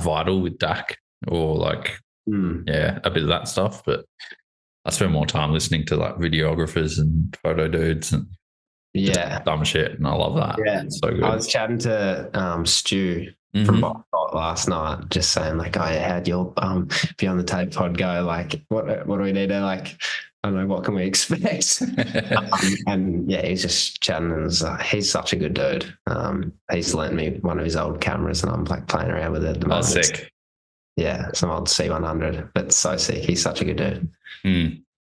Vital with Dak or like, a bit of that stuff. But I spend more time listening to like videographers and photo dudes and dumb shit. And I love that. Yeah. It's so good. I was chatting to Stu from Bot last night, just saying like, oh yeah, how'd your Beyond the Tape pod go? Like, what do we need to like? I don't know, what can we expect? And yeah, he's just chatting, and he's such a good dude. He's lent me one of his old cameras, and I'm like playing around with it at the moment. Sick. Yeah, some old C100, but so sick. He's such a good dude.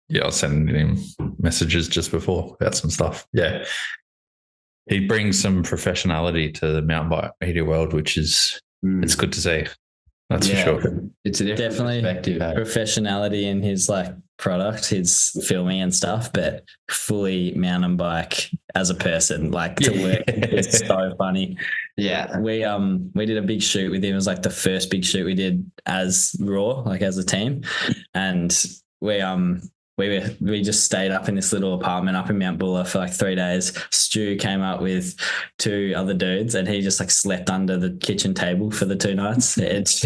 Yeah, I was sending him messages just before about some stuff. Yeah. He brings some professionality to the mountain bike media world, which is it's good to see. That's for sure. It's a different perspective. Professionality in his like product, his filming and stuff, but fully mountain bike as a person, like to work. It's so funny. Yeah. We did a big shoot with him. It was like the first big shoot we did as Raw, like as a team. And we just stayed up in this little apartment up in Mount Buller for like 3 days. Stu came up with 2 other dudes, and he just like slept under the kitchen table for the 2 nights. It's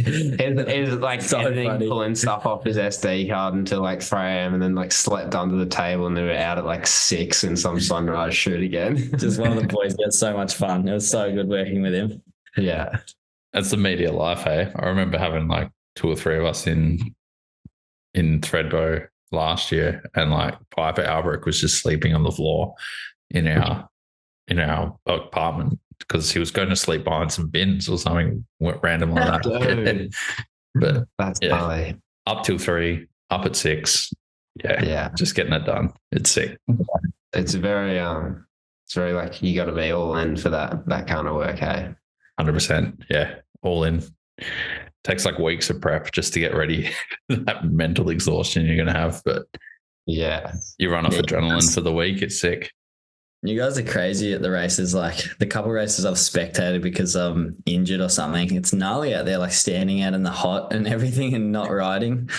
like so funny. Pulling stuff off his SD card until like 3 a.m. and then like slept under the table, and they were out at like 6 in some sunrise shoot again. Just one of the boys. He had so much fun. It was so good working with him. Yeah. That's the media life, hey? I remember having like 2 or 3 of us in Threadbow last year, and like Piper Albrecht was just sleeping on the floor in our apartment because he was going to sleep behind some bins or something random like that. But that's funny. Up till 3, up at 6. Yeah. Just getting it done. It's sick. It's very like you got to be all in for that kind of work, hey? 100%. Yeah, all in. Takes like weeks of prep just to get ready. That mental exhaustion you're going to have, but yeah, you run off adrenaline for the week. It's sick. You guys are crazy at the races. Like the couple races I've spectated because I'm injured or something. It's gnarly out there, like standing out in the hot and everything and not riding.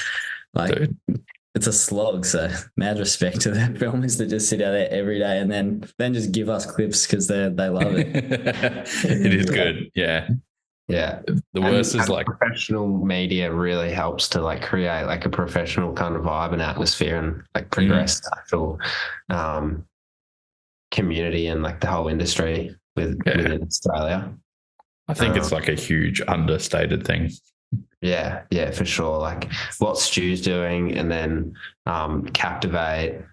Like Dude. It's a slog. So mad respect to the filmers that just sit out there every day and then just give us clips because they love it. It is good. Yeah. Yeah. The worst is like professional media really helps to like create like a professional kind of vibe and atmosphere and like progress the actual community and like the whole industry within Australia. I think it's like a huge understated thing. Yeah, for sure. Like what Stu's doing, and then Captivate,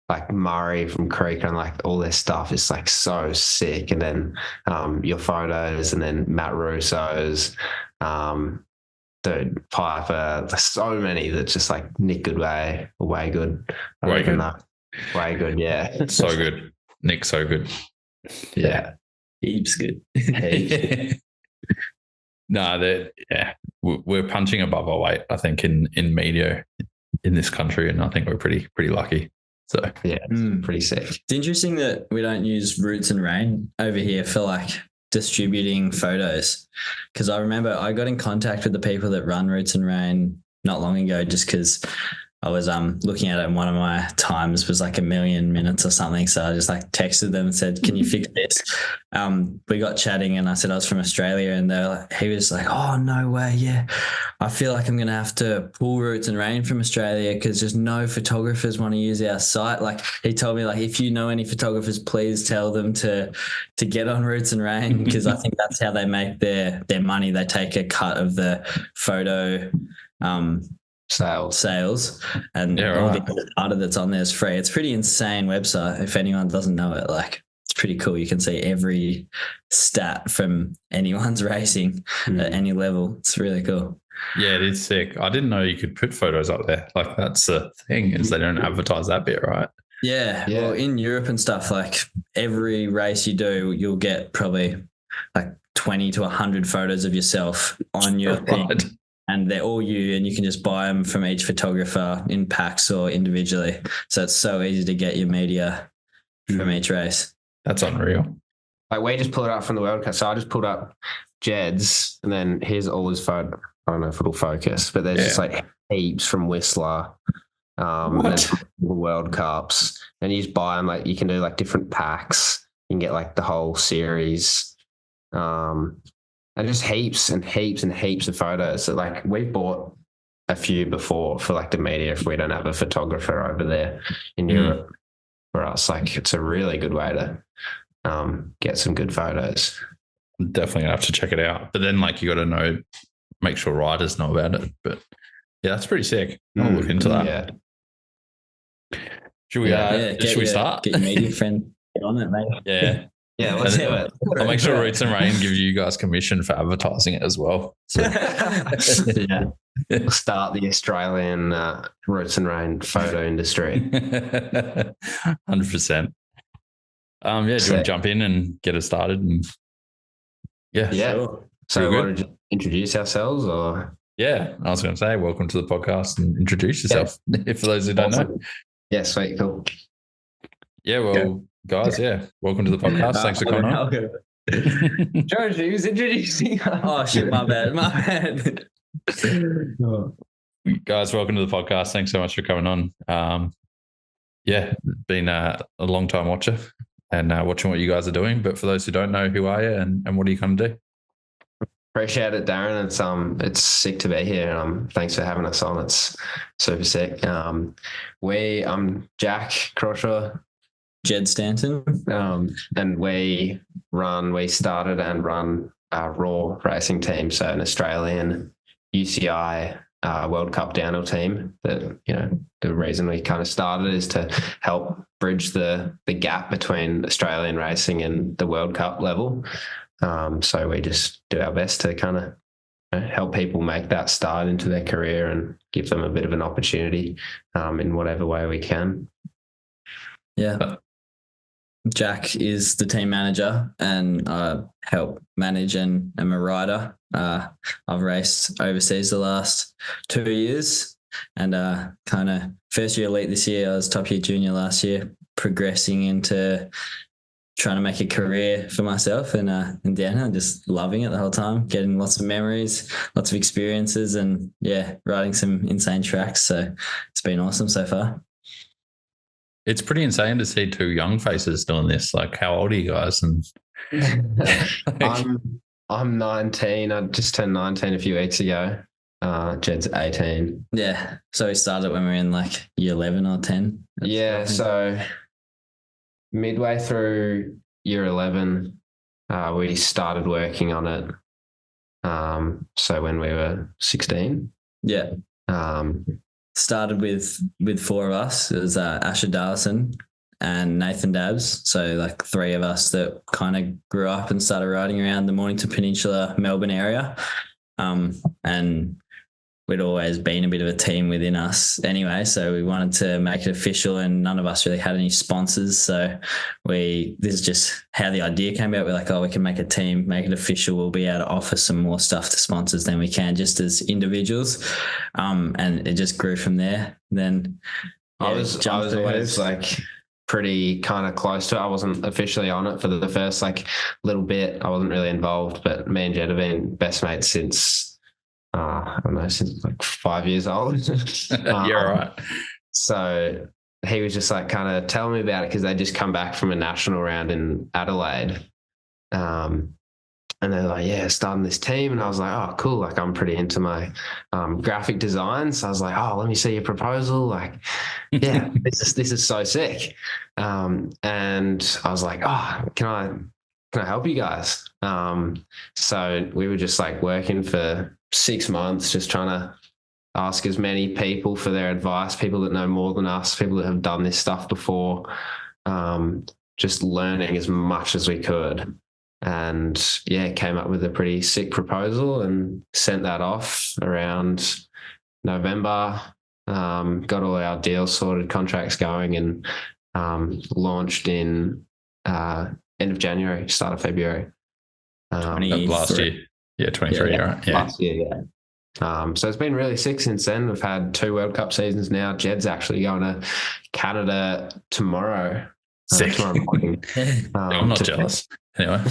like Murray from Creek, and like all their stuff is like so sick. And then your photos, and then Matt Russo's, dude, Piper, there's so many that just like Nick Goodway, way good. Way good, yeah. So good. Nick, so good. Yeah. Heaps good. No, we're punching above our weight, I think, in media in this country, and I think we're pretty lucky. So yeah, it's pretty sick. It's interesting that we don't use Roots and Rain over here for like distributing photos, because I remember I got in contact with the people that run Roots and Rain not long ago just because I was looking at it, and one of my times was like 1 million minutes or something. So I just like texted them and said, "Can you fix this?" We got chatting, and I said I was from Australia, and he was like, "Oh, no way, yeah. I feel like I'm gonna have to pull Roots and Rain from Australia because just no photographers want to use our site." Like he told me, like, if you know any photographers, please tell them to get on Roots and Rain, because I think that's how they make their money. They take a cut of the photo sales, and all the data that's on there is free. It's a pretty insane website. If anyone doesn't know it, like, it's pretty cool. You can see every stat from anyone's racing at any level. It's really cool. Yeah, it is sick. I didn't know you could put photos up there. Like, that's the thing, is they don't advertise that bit, right? Yeah. Well, in Europe and stuff, like every race you do, you'll get probably like 20 to 100 photos of yourself on your thing. And they're all you, and you can just buy them from each photographer in packs or individually. So it's so easy to get your media from each race. That's unreal. Like we just pulled it up from the World Cup. So I just pulled up Jed's, and then here's all his photo. I don't know if it'll focus, but there's just like heaps from Whistler, and the World Cups. And you just buy them. Like you can do like different packs. You can get like the whole series. and just heaps and heaps and heaps of photos. So like we've bought a few before for like the media if we don't have a photographer over there in Europe. For us, like it's a really good way to get some good photos. I'm definitely gonna have to check it out. But then like you got to make sure riders know about it. But yeah, that's pretty sick. I'll look into that. Yeah. Should we start? Get your media friend on it, mate. Yeah. Yeah, let's do it. I'll make sure Roots and Rain give you guys commission for advertising it as well. So. Yeah. We'll start the Australian Roots and Rain photo industry. 100%. Do you want to jump in and get it started? And yeah. Sure. So we want to introduce ourselves or? Yeah, I was going to say, welcome to the podcast and introduce yourself for those who don't know. Yeah, sweet, cool. Yeah, well, guys, welcome to the podcast. Thanks for coming on. George, who's introducing us? Oh, shit, my bad. Guys, welcome to the podcast. Thanks so much for coming on. Been a long time watcher and watching what you guys are doing. But for those who don't know, who are you and what are you going to do? Appreciate it, Darren. It's sick to be here. Thanks for having us on. It's super sick. I'm Jack Crawshaw, Jed Stanton, and we started and run a Raw racing team, so an Australian UCI World Cup downhill team. That the reason we kind of started is to help bridge the gap between Australian racing and the World Cup level. So we just do our best to kind of help people make that start into their career and give them a bit of an opportunity in whatever way we can. Yeah. Jack is the team manager and I help manage and am a rider. I've raced overseas the last 2 years and kind of first year elite this year. I was top year junior last year, progressing into trying to make a career for myself and downhill, just loving it the whole time, getting lots of memories, lots of experiences and riding some insane tracks. So it's been awesome so far. It's pretty insane to see two young faces doing this. Like, how old are you guys? And I'm 19. I just turned 19 a few weeks ago. Jed's 18. Yeah. So we started when we were in like year 11 or 10. So midway through year 11, we started working on it. So when we were 16. Yeah. Started with four of us. It was Asher Darlison and Nathan Dabbs. So like three of us that kind of grew up and started riding around the Mornington Peninsula, Melbourne area. And we'd always been a bit of a team within us anyway. So we wanted to make it official and none of us really had any sponsors. So this is just how the idea came about. We're like, we can make a team, make it official. We'll be able to offer some more stuff to sponsors than we can just as individuals. And it just grew from there. Then I was always like pretty kind of close to it. I wasn't officially on it for the first like little bit. I wasn't really involved, but me and Jed have been best mates since I don't know, since like 5 years old. You're right. So he was just like kind of telling me about it because they just come back from a national round in Adelaide. And they're like, starting this team. And I was like, oh, cool. Like I'm pretty into my graphic design. So I was like, oh, let me see your proposal. Like, yeah, this is so sick. And I was like, oh, can I help you guys? So we were just like working for 6 months, just trying to ask as many people for their advice, people that know more than us, people that have done this stuff before, just learning as much as we could. And came up with a pretty sick proposal and sent that off around November, got all our deals sorted, contracts going, and launched in end of January, start of February. Last year. Yeah, 23, right? Yeah. Last year, so it's been really sick since then. We've had 2 World Cup seasons now. Jed's actually going to Canada tomorrow. Sick. Tomorrow morning. I'm not jealous. Anyway.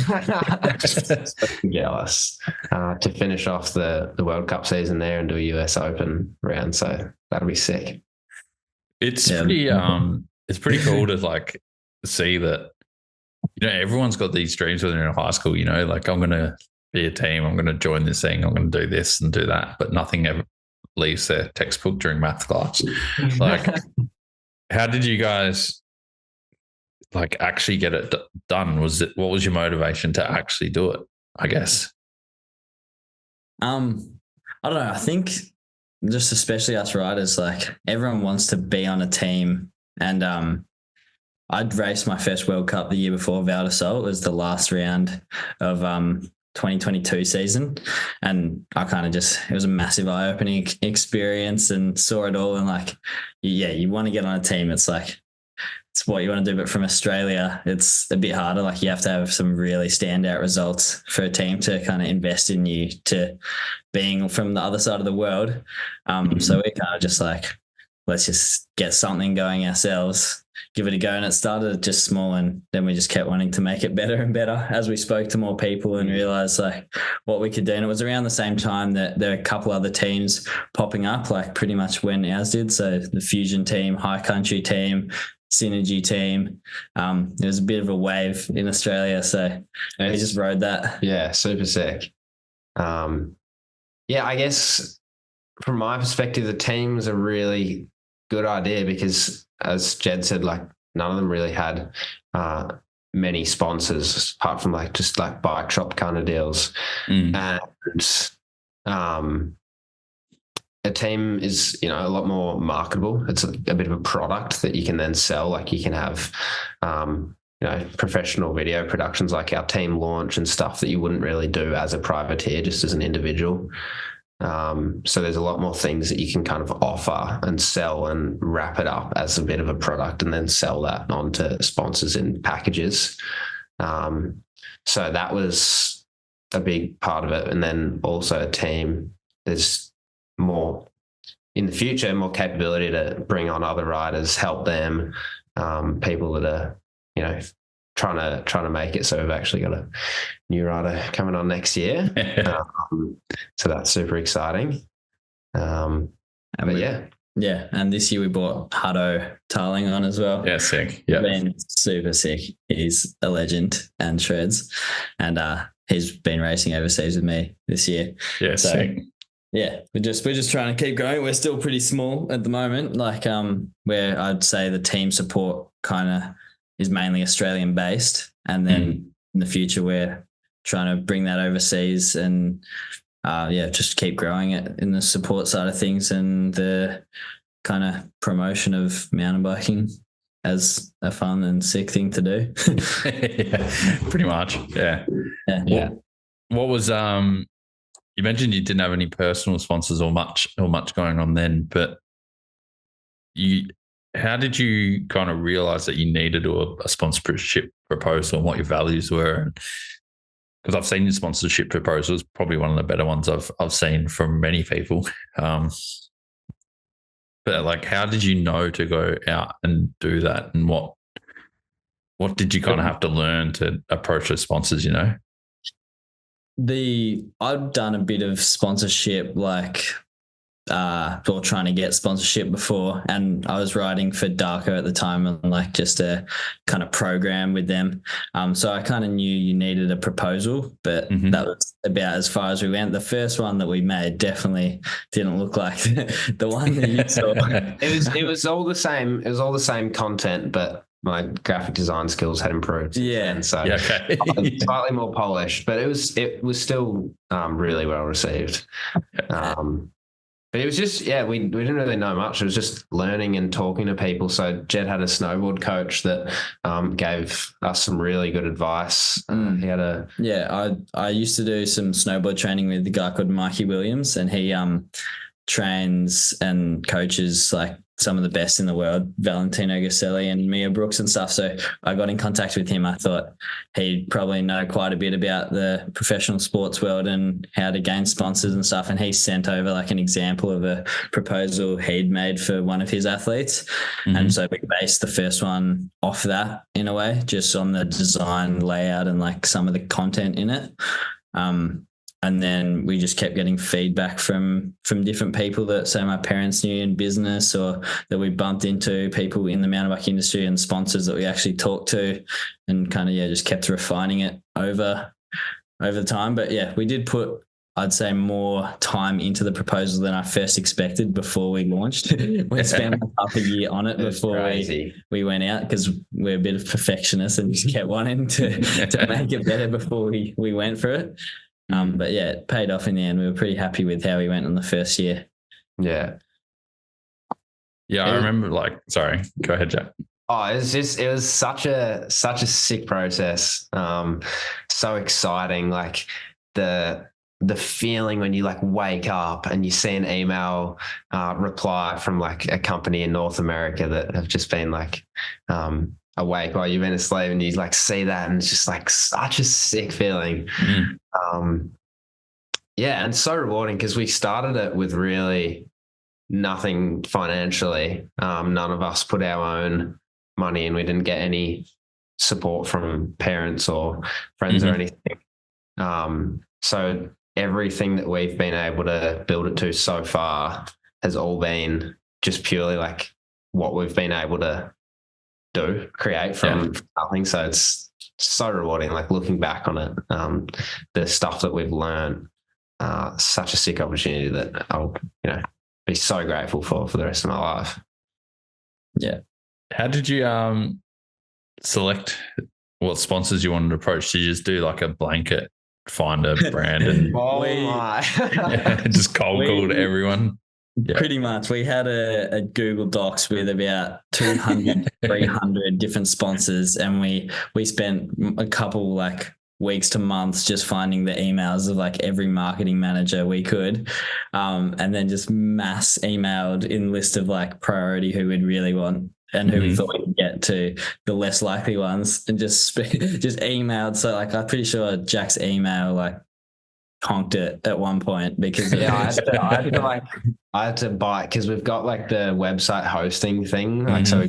Jealous. To finish off the World Cup season there and do a US Open round. So that'll be sick. It's pretty cool to like see that, everyone's got these dreams when they're in high school, like I'm going to be a team. I'm going to join this thing. I'm going to do this and do that. But nothing ever leaves their textbook during math class. Like, how did you guys like actually get it done? What was your motivation to actually do it? I guess. I don't know. I think just especially us riders, like everyone wants to be on a team. And I'd raced my first World Cup the year before Valli Hoel. It was the last round of 2022 season. And I kind of it was a massive eye-opening experience and saw it all. And like, yeah, you want to get on a team. It's like, it's what you want to do. But from Australia, it's a bit harder. Like you have to have some really standout results for a team to kind of invest in you to being from the other side of the world. So we kind of just like, let's just get something going ourselves, give it a go. And it started just small, and then we just kept wanting to make it better and better as we spoke to more people and realized like what we could do. And it was around the same time that there were a couple other teams popping up, like pretty much when ours did. So the Fusion team, High Country team, Synergy team. There was a bit of a wave in Australia, so we just rode that. Yeah, super sick. Yeah, I guess from my perspective, the team was a really good idea because, as Jed said, like none of them really had many sponsors apart from like just like bike shop kind of deals. And a team is, you know, a lot more marketable. It's a bit of a product that you can then sell. Like you can have, you know, professional video productions like our team launch and stuff that you wouldn't really do as a privateer, just as an individual. So there's a lot more things that you can kind of offer and sell and wrap it up as a bit of a product and then sell that on to sponsors in packages. So that was a big part of it. And then also a team, there's more in the future, more capability to bring on other riders, help them, people that are, you know, trying to make it. So we've actually got a new rider coming on next year. So that's super exciting. But yeah. Yeah. And this year we brought Hutto Tarling on as well. Yeah, sick. Yeah. Been super sick. He's a legend and shreds. And he's been racing overseas with me this year. Yeah, so, sick. Yeah, we're just trying to keep going. We're still pretty small at the moment. Like where I'd say the team support kind of is mainly Australian based, and then in the future we're trying to bring that overseas and just keep growing it in the support side of things and the kind of promotion of mountain biking as a fun and sick thing to do. Yeah, pretty much. Yeah. What was you mentioned you didn't have any personal sponsors or much going on then, but how did you kind of realize that you needed a sponsorship proposal and what your values were? Because I've seen your sponsorship proposals, probably one of the better ones I've seen from many people. But like, how did you know to go out and do that, and what did you kind of have to learn to approach those sponsors? You know. I've done a bit of sponsorship, like or trying to get sponsorship before, and I was riding for Darko at the time and like just a kind of program with them. So I kind of knew you needed a proposal, but that was about as far as we went. The first one that we made definitely didn't look like the one that you saw. It was all the same. It was all the same content, but my graphic design skills had improved. Yeah. And so slightly more polished, but it was still really well received. But it was just, we didn't really know much. It was just learning and talking to people. So Jed had a snowboard coach that gave us some really good advice. He had I used to do some snowboard training with a guy called Mikey Williams, and he trains and coaches like some of the best in the world, Valentino Gasselli and Mia Brooks and stuff. So I got in contact with him. I thought he'd probably know quite a bit about the professional sports world and how to gain sponsors and stuff. And he sent over like an example of a proposal he'd made for one of his athletes. And so we based the first one off that in a way, just on the design, layout, and like some of the content in it. And then we just kept getting feedback from different people that, say, my parents knew in business, or that we bumped into, people in the mountain bike industry and sponsors that we actually talked to, and kind of, just kept refining it over over the time. But yeah, we did put, I'd say, more time into the proposal than I first expected before we launched. We spent like half a year on it before we went out, because we're a bit of perfectionists and just kept wanting to make it better before we went for it. But yeah, it paid off in the end. We were pretty happy with how we went on the first year. Yeah. Yeah, I remember sorry, go ahead, Jack. Oh, it was such a sick process. So exciting. Like the feeling when you like wake up and you see an email reply from like a company in North America that have just been like awake while you've been asleep, and you like see that, and it's just like such a sick feeling. Yeah, and so rewarding, because we started it with really nothing financially. None of us put our own money in. We didn't get any support from parents or friends or anything. So everything that we've been able to build it to so far has all been just purely like what we've been able to create from nothing. So it's so rewarding, like looking back on it, the stuff that we've learned, such a sick opportunity that I'll, be so grateful for the rest of my life. Yeah. How did you select what sponsors you wanted to approach? Did you just do like a blanket, find a brand and just cold called everyone? Yeah. Pretty much. We had a Google Docs with about 200, 300 different sponsors, and we spent a couple like weeks to months just finding the emails of like every marketing manager we could, and then just mass emailed in list of like priority who we'd really want and who we thought we could get to the less likely ones, and just emailed. So like I'm pretty sure Jack's email like conked it at one point, because I had to buy, because we've got like the website hosting thing, like so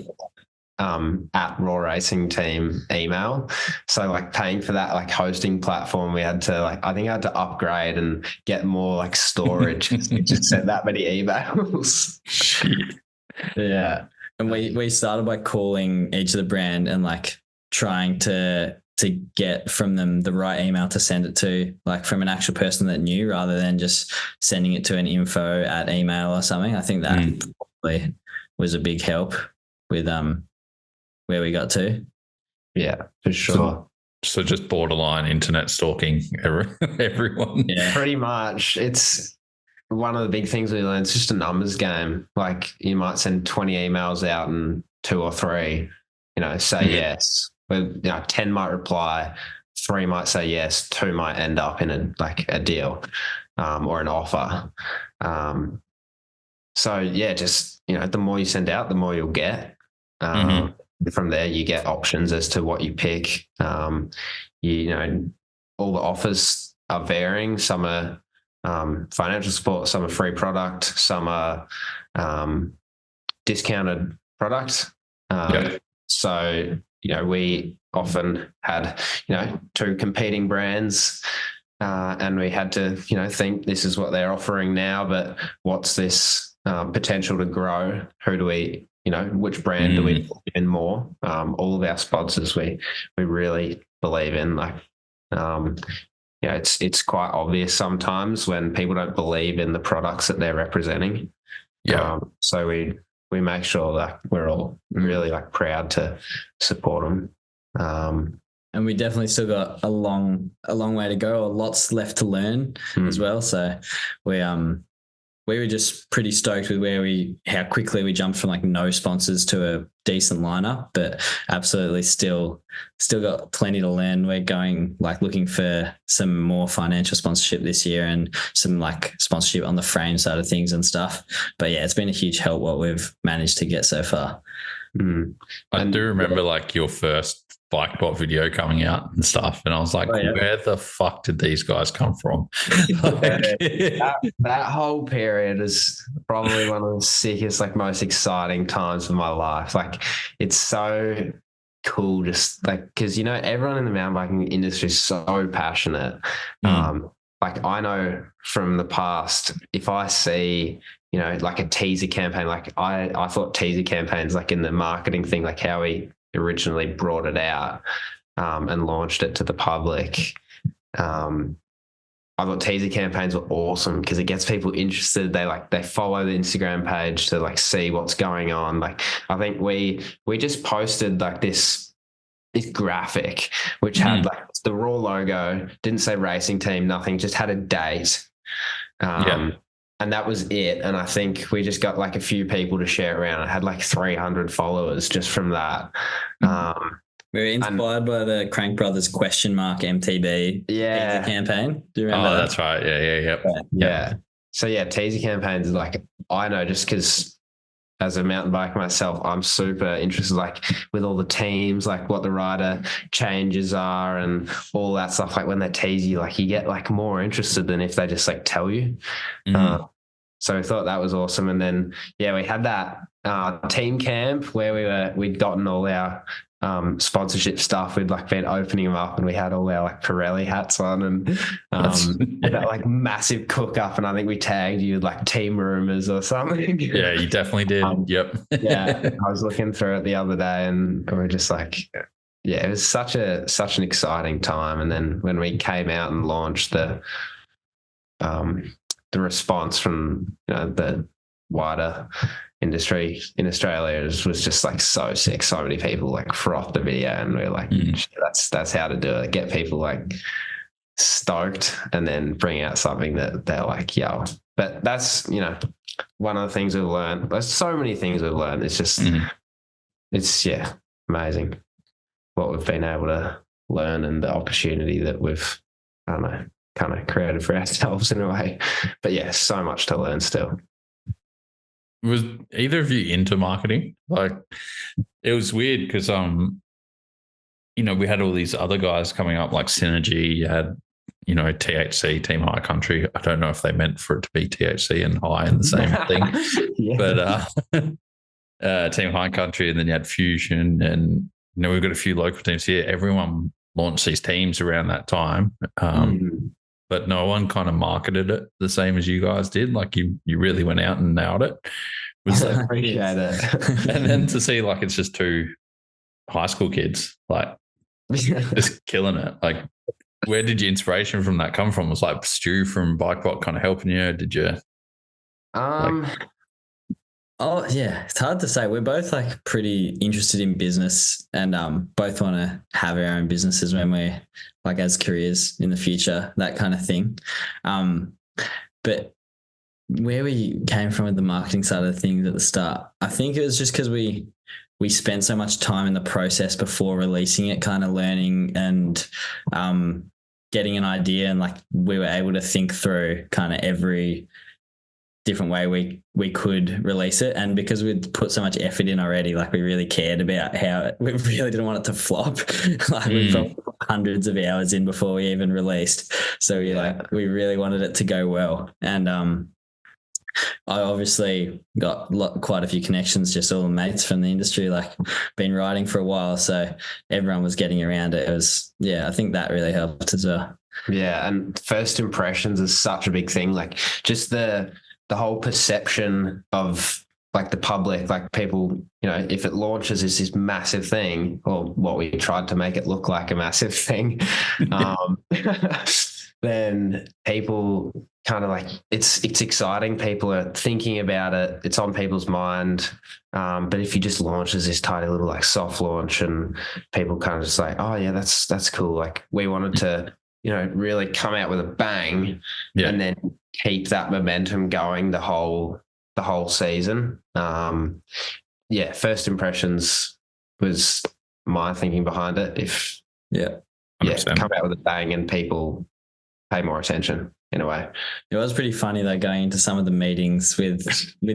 at Raw Racing Team email. So like paying for that like hosting platform, we had to I think I had to upgrade and get more like storage. It just sent that many emails. Shit. Yeah. And we started by calling each of the brand and like trying to get from them the right email to send it to, like from an actual person that knew, rather than just sending it to an info@email or something. I think that probably was a big help with where we got to. Yeah, for sure. So just borderline internet stalking everyone. Yeah, pretty much. It's one of the big things we learned. It's just a numbers game. Like you might send 20 emails out and 2 or 3, say yes. 10 might reply, 3 might say yes, 2 might end up in a deal or an offer. So yeah, just the more you send out, the more you'll get. From there, you get options as to what you pick. All the offers are varying. Some are financial support, some are free product, some are discounted product. So we often had 2 competing brands, and we had to think, this is what they're offering now, but what's this potential to grow? Who do we which brand do we believe in more? All of our sponsors we really believe in. It's quite obvious sometimes when people don't believe in the products that they're representing. So we make sure that we're all really proud to support them. And we definitely still got a long way to go, or lots left to learn as well. So we were just pretty stoked with how quickly we jumped from no sponsors to a decent lineup, but absolutely still got plenty to learn. We're going looking for some more financial sponsorship this year and some sponsorship on the frame side of things and stuff. But yeah, it's been a huge help what we've managed to get so far. I do remember your first BikeBot video coming out and stuff, and I was like, where the fuck did these guys come from? that whole period is probably one of the sickest, most exciting times of my life. It's so cool, just because everyone in the mountain biking industry is so passionate. I know from the past, if I see a teaser campaign, I thought teaser campaigns in the marketing thing, how we originally brought it out and launched it to the public, I thought teaser campaigns were awesome because it gets people interested. They follow the Instagram page to like see what's going on. Like I think we just posted like this graphic which had like the Raw logo, didn't say racing team, nothing, just had a date. And that was it. And I think we just got like a few people to share it around. I had like 300 followers just from that. We were inspired by the Crank Brothers MTB teaser campaign. Do you remember? Oh, that's right. Yeah. So teaser campaigns, like I know just because as a mountain biker myself, I'm super interested, like with all the teams, like what the rider changes are and all that stuff. Like when they tease you, like you get like more interested than if they just like tell you. So I thought that was awesome. And then, we had that team camp where we'd gotten all our sponsorship stuff. We'd like been opening them up and we had all our like Pirelli hats on and that like massive cook up. And I think we tagged you with like team rumors or something. Yeah, you definitely did. Yep. I was looking through it the other day and we were just like, it was such an exciting time. And then when we came out and launched the response from the wider industry in Australia was just like so sick. So many people like frothed the video and we we're like, that's how to do it. Get people like stoked and then bring out something that they're like, yo. But that's, one of the things we've learned. There's so many things we've learned. It's just, it's amazing what we've been able to learn and the opportunity that we've, I don't know, kind of created for ourselves in a way. But so much to learn still. Was either of you into marketing? Like it was weird because we had all these other guys coming up like Synergy, you had THC, Team High Country. I don't know if they meant for it to be THC and high in the same thing. But Team High Country, and then you had Fusion, and we've got a few local teams here. Everyone launched these teams around that time. But no one kind of marketed it the same as you guys did. Like you really went out and nailed it. I appreciate it. And then to see like it's just two high school kids like just killing it. Like where did your inspiration from that come from? Was like Stu from BikeBot kind of helping you? Did you? Oh yeah, it's hard to say. We're both like pretty interested in business and both want to have our own businesses when we're like as careers in the future, that kind of thing. But where we came from with the marketing side of things at the start, I think it was just because we spent so much time in the process before releasing it, kind of learning and getting an idea, and like we were able to think through kind of every different way we could release it. And because we'd put so much effort in already, like we really cared about we really didn't want it to flop. Like we probably put hundreds of hours in before we even released. So we really wanted it to go well. And I obviously got quite a few connections, just all the mates from the industry, like been riding for a while. So everyone was getting around it. It was, I think that really helped as well. Yeah. And first impressions is such a big thing. Like just the whole perception of like the public, like people, if it launches as this massive thing, or what we tried to make it look like a massive thing, then people kind of like, it's exciting. People are thinking about it. It's on people's mind. But if you just launch as this tiny little like soft launch and people kind of just like, oh yeah, that's cool. Like we wanted to, really come out with a bang and then keep that momentum going the whole season. First impressions was my thinking behind it. If come out with a bang and people pay more attention in a way. It was pretty funny though, going into some of the meetings with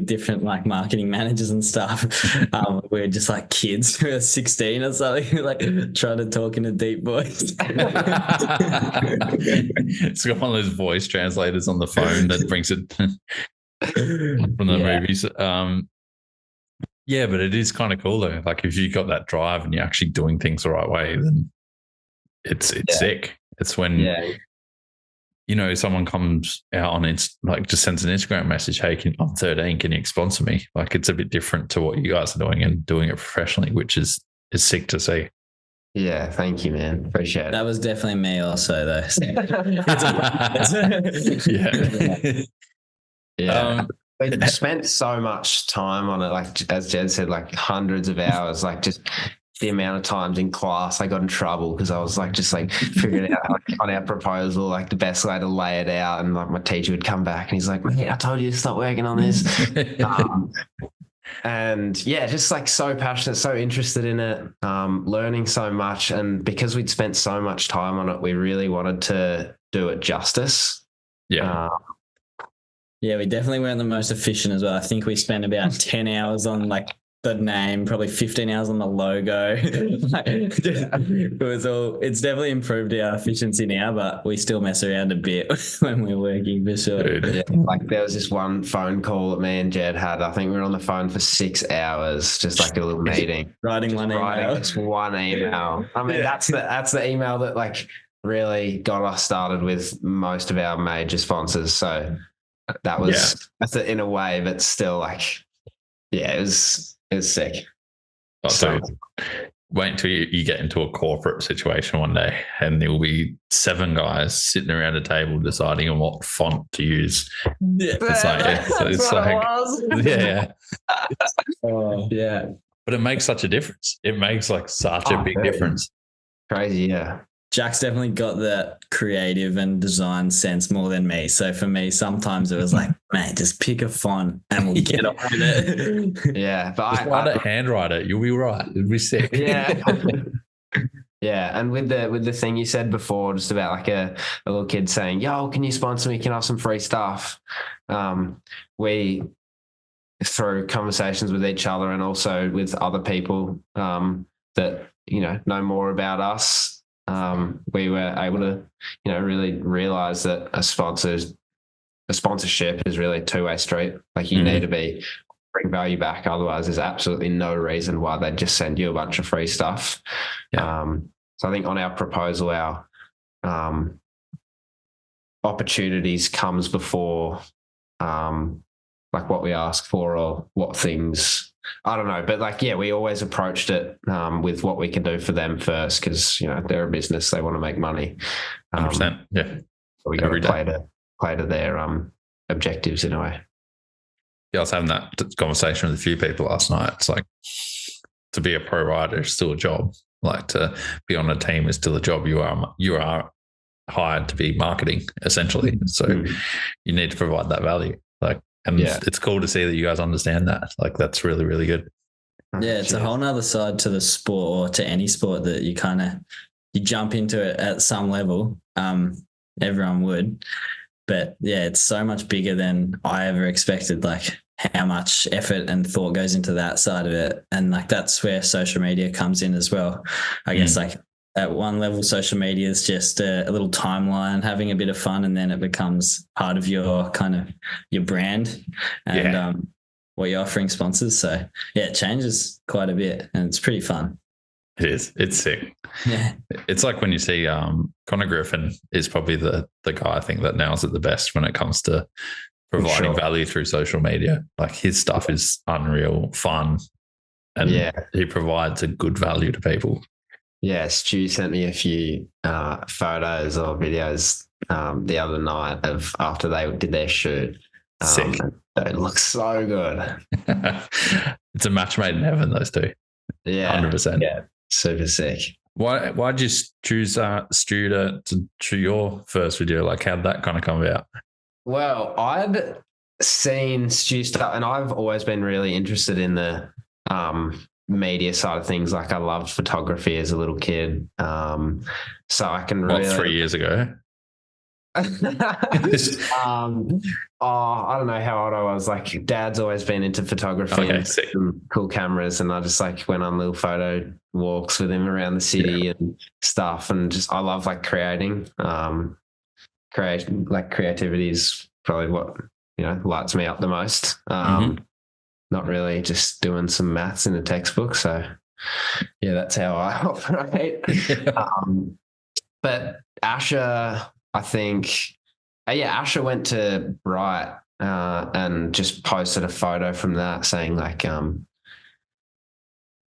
different like marketing managers and stuff. We were just like kids who are 16 or something, like trying to talk in a deep voice. It's got one of those voice translators on the phone that brings it from the movies. But it is kind of cool though. Like if you got that drive and you're actually doing things the right way, then it's sick. It's when someone comes out on just sends an Instagram message, hey, I'm 13, can you sponsor me? Like it's a bit different to what you guys are doing and doing it professionally, which is sick to see. Yeah, thank you, man. Appreciate it. That was definitely me also, though. Yeah. Yeah. We spent so much time on it, like as Jed said, like hundreds of hours, like just the amount of times in class I got in trouble because I was like just like figuring out like, on our proposal like the best way to lay it out, and like my teacher would come back and he's like, "Mate, I told you to stop working on this." And yeah, just like so passionate, so interested in it, learning so much, and because we'd spent so much time on it, we really wanted to do it justice. Yeah. Yeah, we definitely weren't the most efficient as well. I think we spent about 10 hours on like the name, probably 15 hours on the logo. It's definitely improved our efficiency now, but we still mess around a bit when we're working for sure. Yeah, like there was this one phone call that me and Jed had. I think we were on the phone for 6 hours, just like a little meeting. Writing one email. Just one email. I mean, that's the email that like really got us started with most of our major sponsors. So that was that's in a way, but still like, yeah, it was sick. So wait until you get into a corporate situation one day and there will be 7 guys sitting around a table deciding on what font to use. Yeah. It's like yeah. Yeah. But it makes such a difference. It makes like such a big difference. Crazy, yeah. Jack's definitely got that creative and design sense more than me. So for me, sometimes it was like, mate, just pick a font and we'll get on with it. Yeah, but I handwrite it. You'll be right. It'll be sick. Yeah. Yeah, and with the thing you said before, just about like a little kid saying, "Yo, can you sponsor me? Can I have some free stuff?" We, through conversations with each other and also with other people that know more about us, we were able to really realize that a sponsorship is really a two-way street. Like you need to bring value back, otherwise there's absolutely no reason why they'd just send you a bunch of free stuff. So I think on our proposal, our opportunities comes before like what we ask for or what things, I don't know, but like, yeah, we always approached it with what we can do for them first, because they're a business, they want to make money. 100%. Yeah, so we got to play to their objectives in a way. Yeah, I was having that conversation with a few people last night. It's like, to be a pro rider is still a job. Like, to be on a team is still a job. You are hired to be marketing, essentially. So you need to provide that value. Like, and it's cool to see that you guys understand that. Like, that's really, really good. Yeah, it's a whole nother side to the sport, or to any sport, that you jump into it at some level. Everyone would. But yeah, it's so much bigger than I ever expected, like how much effort and thought goes into that side of it. And like, that's where social media comes in as well. I guess like at one level, social media is just a little timeline, having a bit of fun, and then it becomes part of your your brand and what you're offering sponsors. So yeah, it changes quite a bit and it's pretty fun. It is. It's sick. Yeah. It's like when you see Connor Griffin is probably the guy I think that nails it the best when it comes to providing value through social media. Like, his stuff is unreal, fun, and he provides a good value to people. Yeah, Stu sent me a few photos or videos the other night of after they did their shoot. Sick. It looks so good. It's a match made in heaven, those two. Yeah. 100%. Yeah. Super sick. Why'd you choose Stu to shoot your first video? Like, how'd that kind of come about? Well, I'd seen Stu stuff, and I've always been really interested in the media side of things. Like, I loved photography as a little kid. So I can really... 3 years ago? I don't know how old I was. Like, Dad's always been into photography and some cool cameras, and I just like went on little photo walks with him around the city and stuff. And just, I love like creating. Creativity is probably what lights me up the most. Not really just doing some maths in a textbook. So yeah, that's how I operate. But Asher, I think, Asher went to Bright and just posted a photo from that saying like,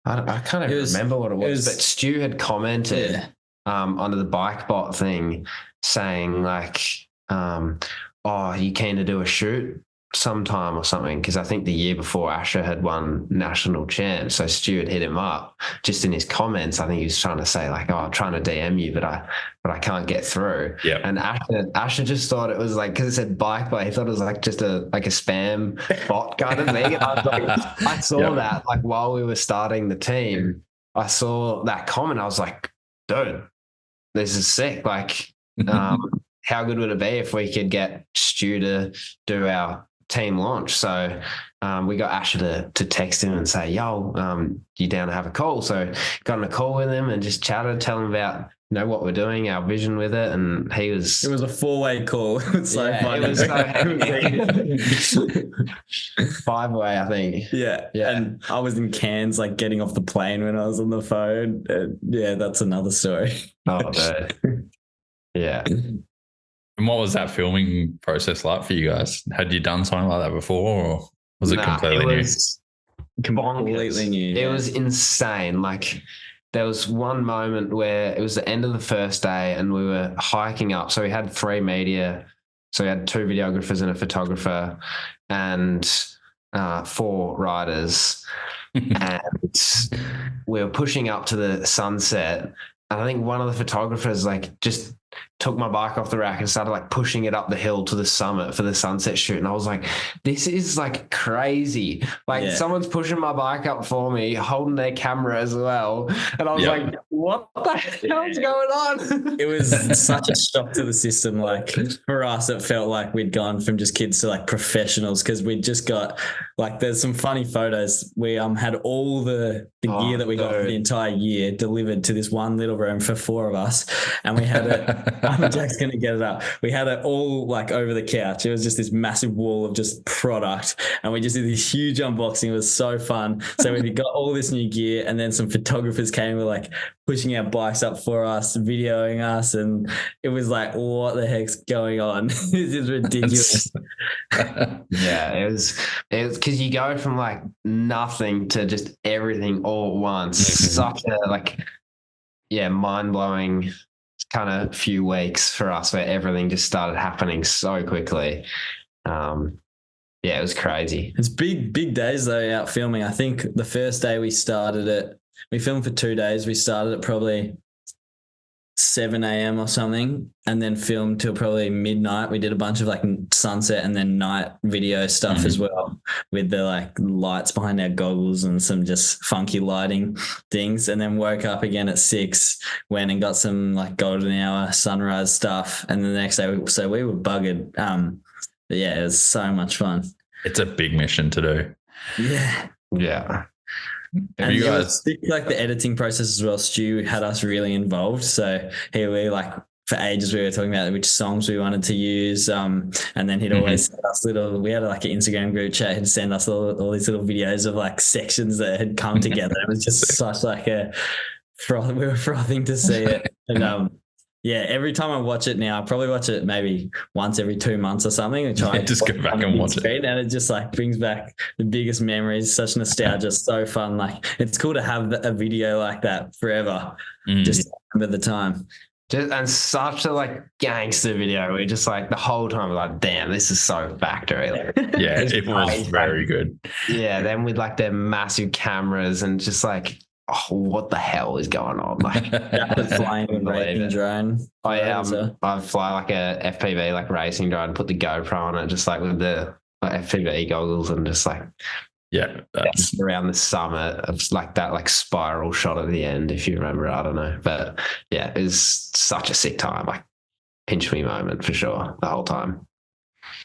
I can't even remember what it was, but Stu had commented under the bike bot thing saying like, oh, you keen to do a shoot sometime or something? Because I think the year before Asher had won national champ, so Stu had hit him up just in his comments. I think he was trying to say like, oh, I'm trying to DM you, but I can't get through. Yeah. And Asher just thought it was like, because it said bike bot, he thought it was like just a spam bot kind of thing. And I was like, I saw that like while we were starting the team, I saw that comment. I was like, dude, this is sick. Like, how good would it be if we could get Stu to do our team launch? So we got Asher to text him and say, yo, you down to have a call? So got on a call with him and just chatted, tell him about what we're doing, our vision with it. And he was... It was a 4-way call. It's so funny. It was so happy. 5-way, I think. Yeah. And I was in Cairns, like getting off the plane when I was on the phone. That's another story. Oh, dude. Yeah. And what was that filming process like for you guys? Had you done something like that before, or was it completely new? Completely new. It was insane. Like, there was one moment where it was the end of the first day and we were hiking up. So we had 3 media. So we had 2 videographers and a photographer and 4 riders. And we were pushing up to the sunset. And I think one of the photographers like just took my bike off the rack and started like pushing it up the hill to the summit for the sunset shoot. And I was like, this is like crazy. Like someone's pushing my bike up for me, holding their camera as well. And I was like, what the hell is going on? It was such a shock to the system. Like for us, it felt like we'd gone from just kids to like professionals, because we'd just got like, there's some funny photos. We had all the gear that we got for the entire year delivered to this one little room for 4 of us. And we had it, Jack's going to get it up. We had it all like over the couch. It was just this massive wall of just product. And we just did this huge unboxing. It was so fun. So we got all this new gear, and then some photographers came with like pushing our bikes up for us, videoing us. And it was like, what the heck's going on? This is ridiculous. It was because you go from like nothing to just everything all at once. Such a mind-blowing kind of few weeks for us where everything just started happening so quickly. It was crazy. It's big days though out filming. I think the first day we filmed for 2 days. We started at probably 7 a.m. or something, and then filmed till probably midnight. We did a bunch of like sunset and then night video stuff as well, with the like lights behind our goggles and some just funky lighting things. And then woke up again at 6, went and got some like golden hour sunrise stuff. And then the next day, so we were buggered. But yeah, it was so much fun. It's a big mission to do. Yeah. Have you guys like the editing process as well? Stu had us really involved. So we like for ages we were talking about which songs we wanted to use. And then he'd always send us we had like an Instagram group chat. He'd send us all these little videos of like sections that had come together. It was just such like we were frothing to see it. And every time I watch it now, I probably watch it maybe once every 2 months or something, and try and just go back and watch it. And it just like brings back the biggest memories, such nostalgia, so fun. Like it's cool to have a video like that forever. Just remember the time. And such a like gangster video. We're just like the whole time like, damn, this is so factory. Like, it was very good. Yeah, then with like their massive cameras and just like, oh, what the hell is going on? Like flying a racing drone. I fly like a FPV, like racing drone, put the GoPro on it, just like with the FPV goggles, and just like that's around the summit of like that like spiral shot at the end, if you remember. I don't know, but it was such a sick time, like pinch me moment for sure the whole time.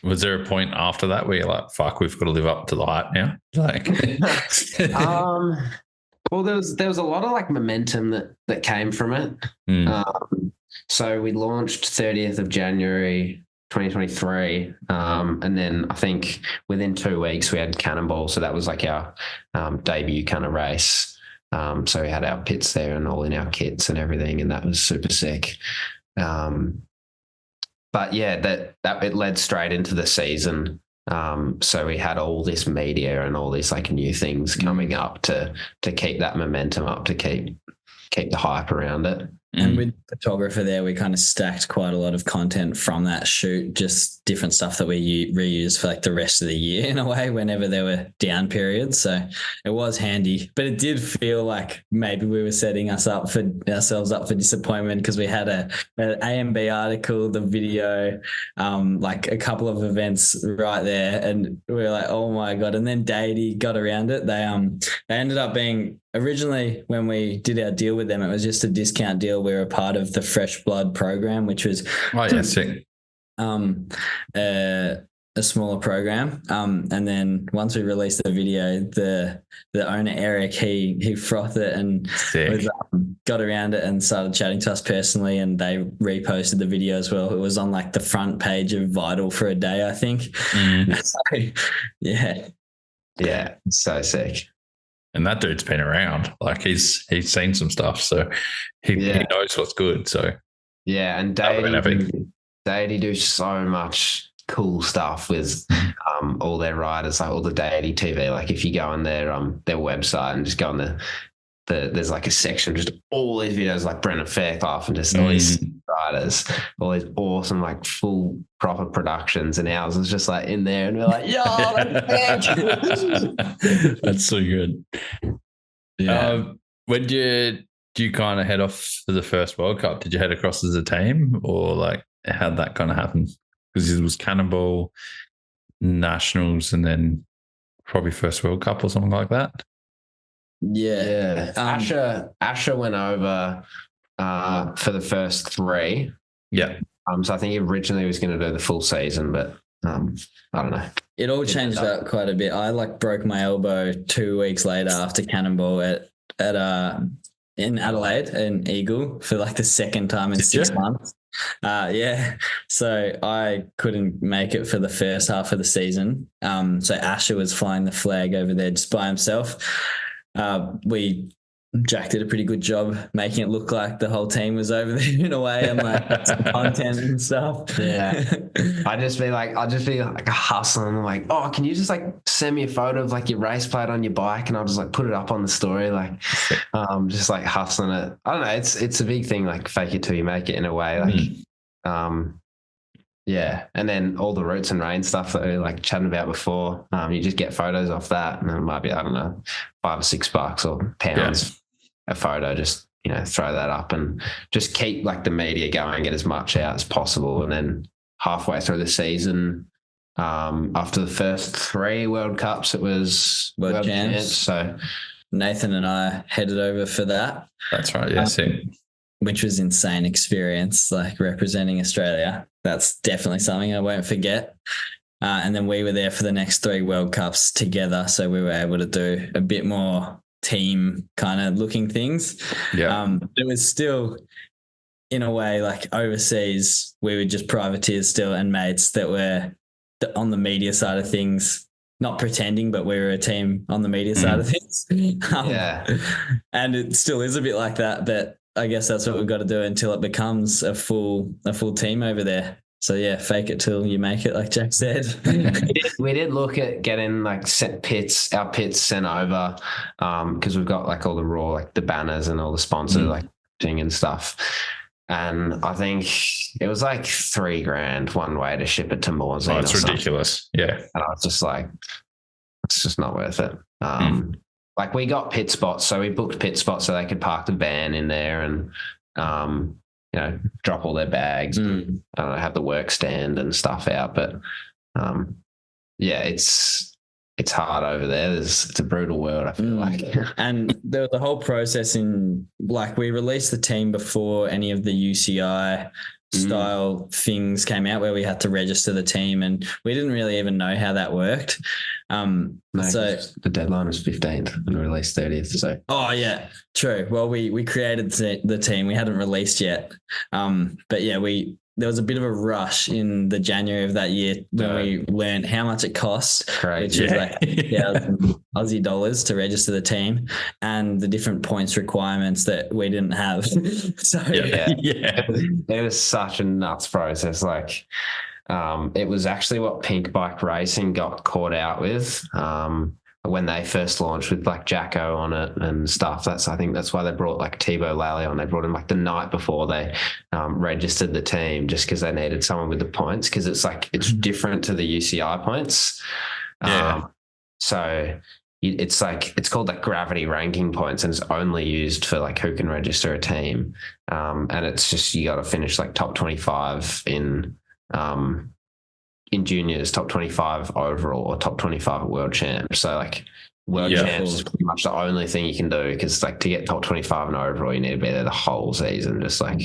Was there a point after that where you're like, fuck, we've got to live up to the hype now? Like well, there was a lot of like momentum that came from it. So we launched 30th of January 2023, and then I think within 2 weeks we had Cannonball. So that was like our debut kind of race. So we had our pits there and all in our kits and everything, and that was super sick. But that it led straight into the season. So we had all this media and all these like new things coming up to keep that momentum up, to keep the hype around it. And with the photographer there, we kind of stacked quite a lot of content from that shoot, just different stuff that we reused for like the rest of the year in a way, whenever there were down periods. So it was handy, but it did feel like maybe we were setting ourselves up for disappointment, because we had an AMB article, the video, like a couple of events right there, and we were like, oh my God. And then Deity got around it. They ended up being, originally when we did our deal with them, it was just a discount deal. We were a part of the Fresh Blood program, which was sick. A smaller program. And then once we released the video, the owner, Eric, he frothed it and got around it and started chatting to us personally, and they reposted the video as well. It was on like the front page of Vital for a day, I think. So, yeah, so sick. And that dude's been around. Like he's seen some stuff, so he knows what's good. So and Deity do so much cool stuff with all their riders, like all the Deity TV. Like if you go on their website and just go on there's like a section just all these videos, like Brennan Fairclough and just all these riders, all these awesome like full proper productions, and ours was just like in there, and we're like, yo, that's so good. Yeah. When do you kind of head off for the first World Cup? Did you head across as a team, or like how'd that kind of happen? Because it was Cannonball, Nationals, and then probably first World Cup or something like that. Yeah. Asher went over for the first 3. Yeah. So I think he originally was going to do the full season, but I don't know. It all changed up quite a bit. I like broke my elbow 2 weeks later after Cannonball at in Adelaide in Eagle for like the second time in 6 months. So I couldn't make it for the first half of the season. So Asher was flying the flag over there just by himself. Jack did a pretty good job making it look like the whole team was over there in a way, and like some content and stuff. Yeah. I'll just be like hustling. I'm like, oh, can you just like send me a photo of like your race plate on your bike, and I'll just like put it up on the story, like just like hustling it. I don't know. It's a big thing, like fake it till you make it in a way. Like and then all the Roots and Rain stuff that we were like chatting about before, you just get photos off that, and it might be, I don't know, $5 or $6 or pounds a photo, just, throw that up and just keep like the media going, get as much out as possible. And then halfway through the season, after the first 3 World Cups, it was World Champs. So Nathan and I headed over for that. That's right. Yes. Which was insane experience, like representing Australia. That's definitely something I won't forget. And then we were there for the next 3 World Cups together, so we were able to do a bit more team kind of looking things. Yeah. It was still, in a way, like overseas, we were just privateers still and mates that were on the media side of things, not pretending, but we were a team on the media side of things. And it still is a bit like that, but I guess that's what we've got to do until it becomes a full team over there. So yeah, fake it till you make it, like Jack said. We did look at getting like our pits sent over, because we've got like all the raw, like the banners and all the sponsors, like thing and stuff. And I think it was like $3,000 one way to ship it to Morsey. Oh, it's ridiculous. Yeah. And I was just like, it's just not worth it. Like we got pit spots, so we booked pit spots so they could park the van in there and, drop all their bags, and, have the work stand and stuff out. But it's hard over there. It's a brutal world, I feel like. And the whole process we released the team before any of the UCI style things came out, where we had to register the team, and we didn't really even know how that worked. So the deadline was 15th and released 30th. So true. Well, we created the team. We hadn't released yet, but yeah, there was a bit of a rush in the January of that year when we learned how much it costs, which is like Aussie dollars to register the team, and the different points requirements that we didn't have. So it was such a nuts process. Like It was actually what Pink Bike Racing got caught out with when they first launched with like Jacko on it and stuff. I think that's why they brought like Thibaut Lally on. They brought him like the night before they registered the team, just because they needed someone with the points, because it's different to the UCI points. So it's called like gravity ranking points, and it's only used for like who can register a team. And it's just, you got to finish like top 25 in juniors, top 25 overall, or top 25 at world champs. So like world champs is pretty much the only thing you can do, because like to get top 25 and overall, you need to be there the whole season. Just like,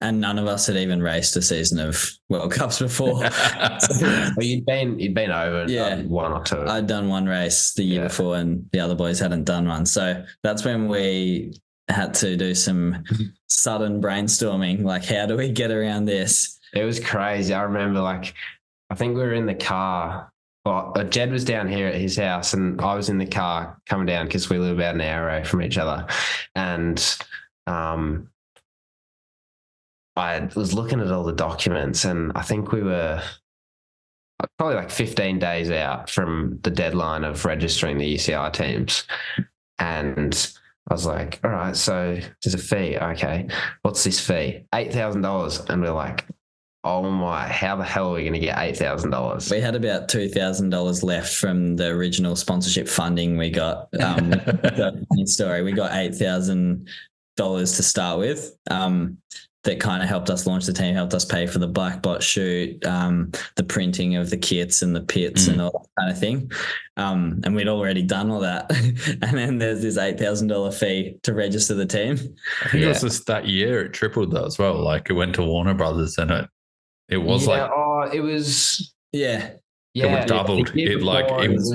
and none of us had even raced a season of World Cups before. Well, you'd been over one or two. I'd done one race the year before, and the other boys hadn't done one. So that's when we had to do some sudden brainstorming. Like, how do we get around this? It was crazy. I remember, like, I think we were in the car. Well, Jed was down here at his house, and I was in the car coming down because we live about an hour away from each other. And I was looking at all the documents, and I think we were probably like 15 days out from the deadline of registering the UCI teams. And I was like, all right, so there's a fee. Okay, what's this fee? $8,000. And we're like, oh my, how the hell are we going to get $8,000? We had about $2,000 left from the original sponsorship funding we got. Funny story. We got $8,000 to start with. That kind of helped us launch the team, helped us pay for the black bot shoot, the printing of the kits and the pits and all that kind of thing. And we'd already done all that. And then there's this $8,000 fee to register the team. I think it was just that year it tripled that as well. Like, it went to Warner Brothers, and it was like, it was it doubled. Year before it was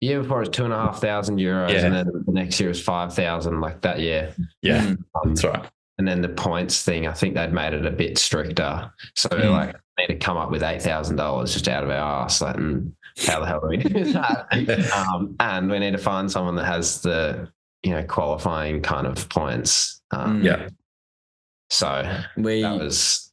€2,500, and then the next year was 5,000. Like that year, that's right. And then the points thing, I think they'd made it a bit stricter. So we're like, we need to come up with $8,000 just out of our arse. Like, and how the hell do we do that? And we need to find someone that has the, qualifying kind of points. So that was.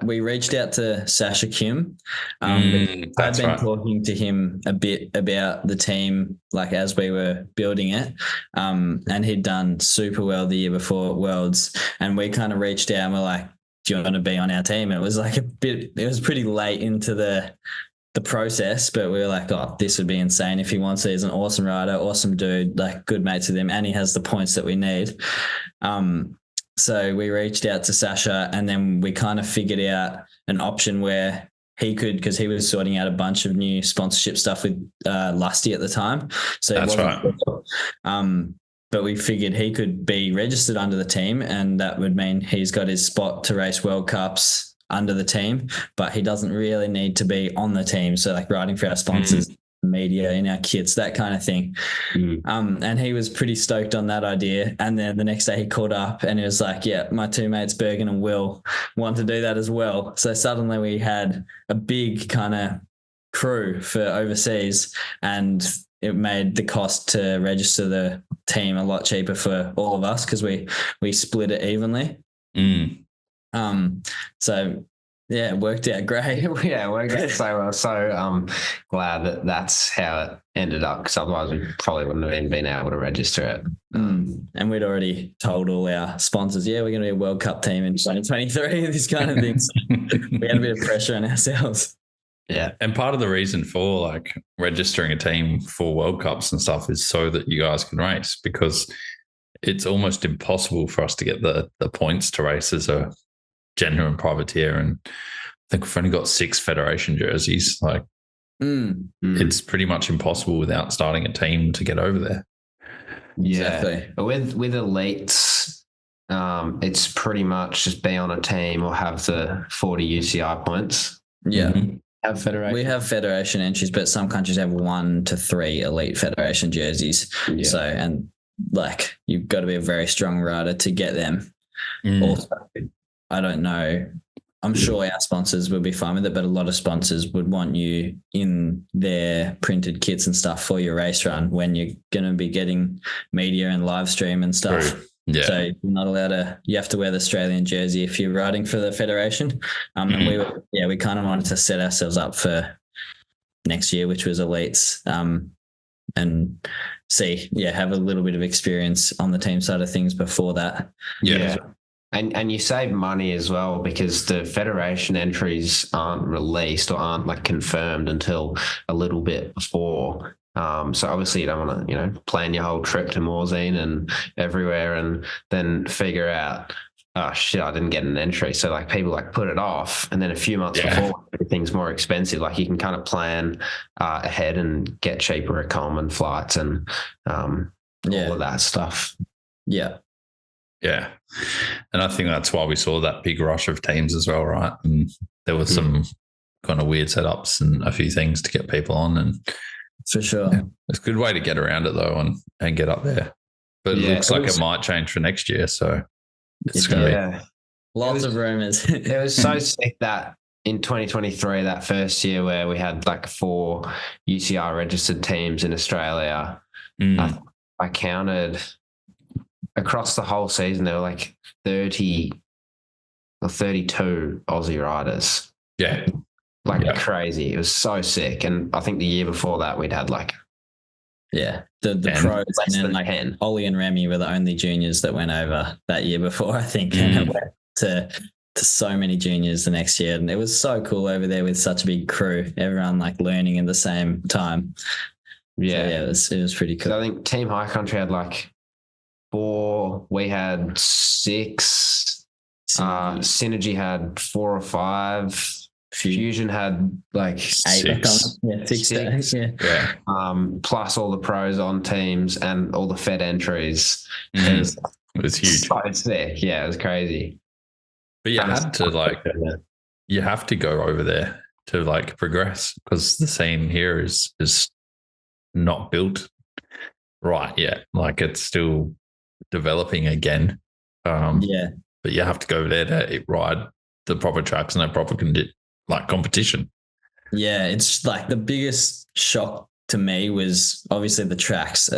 We reached out to Sasha Kim. I'd been talking to him a bit about the team, like as we were building it, and he'd done super well the year before at Worlds, and we kind of reached out and we're like, do you want to be on our team? And it was like it was pretty late into the process, but we were like, oh, this would be insane if he wants it. He's an awesome rider, awesome dude, like good mates with him, and he has the points that we need. So we reached out to Sasha, and then we kind of figured out an option where he could, because he was sorting out a bunch of new sponsorship stuff with Lusty at the time. So that's right. But we figured he could be registered under the team, and that would mean he's got his spot to race World Cups under the team, but he doesn't really need to be on the team. So like riding for our sponsors, media, in our kits, that kind of thing. And he was pretty stoked on that idea. And then the next day he called up and he was like, yeah, my two mates Bergen and Will want to do that as well. So suddenly we had a big kind of crew for overseas, and it made the cost to register the team a lot cheaper for all of us, because we split it evenly. So yeah, it worked out great. It worked out so well. So glad that's how it ended up, because otherwise we probably wouldn't have even been able to register it. And we'd already told all our sponsors, we're going to be a World Cup team in 2023, this kind of thing. So we had a bit of pressure on ourselves. Yeah. And part of the reason for like registering a team for World Cups and stuff is so that you guys can race, because it's almost impossible for us to get the points to race as a genuine privateer, and I think we've only got 6 federation jerseys. Like, it's pretty much impossible without starting a team to get over there. Exactly. With elites, it's pretty much just be on a team or have the 40 UCI points. Have federation. We have federation entries, but some countries have 1 to 3 elite federation jerseys. So, and like, you've got to be a very strong rider to get them. Also, I don't know. I'm sure our sponsors will be fine with it, but a lot of sponsors would want you in their printed kits and stuff for your race run when you're going to be getting media and live stream and stuff. Yeah. So you're not allowed to. You have to wear the Australian jersey if you're riding for the federation. And we kind of wanted to set ourselves up for next year, which was elites. And have a little bit of experience on the team side of things before that. Yeah. And you save money as well because the federation entries aren't released or aren't like confirmed until a little bit before. So obviously you don't want to, plan your whole trip to Morzine and everywhere and then figure out, oh shit, I didn't get an entry. So like people like put it off, and then a few months before everything's more expensive. Like you can kind of plan ahead and get cheaper common flights and all of that stuff. Yeah. Yeah. And I think that's why we saw that big rush of teams as well, right? And there was some kind of weird setups and a few things to get people on. And for sure. Yeah, it's a good way to get around it though and get up there. But it looks like it might change for next year. So it's going to be lots of rumors. It was so sick that in 2023, that first year where we had like 4 UCR registered teams in Australia, I counted across the whole season, there were like 30 or 32 Aussie riders. Yeah. Crazy. It was so sick. And I think the year before that, we'd had like... Yeah, the pros, and then like 10. Ollie and Remy were the only juniors that went over that year before, I think, and it went to so many juniors the next year. And it was so cool over there with such a big crew, everyone like learning at the same time. Yeah, so, it was pretty cool. So I think Team High Country had like 4, we had 6, Synergy had 4 or 5. Fusion had like 8. 6. Yeah. Plus all the pros on teams and all the Fed entries. It was huge. So sick. Yeah, it was crazy. But you have to go over there to like progress because the scene here is not built right yet. Like it's still developing again. But you have to go over there to ride the proper tracks and the proper competition. Yeah, it's like the biggest shock to me was obviously the tracks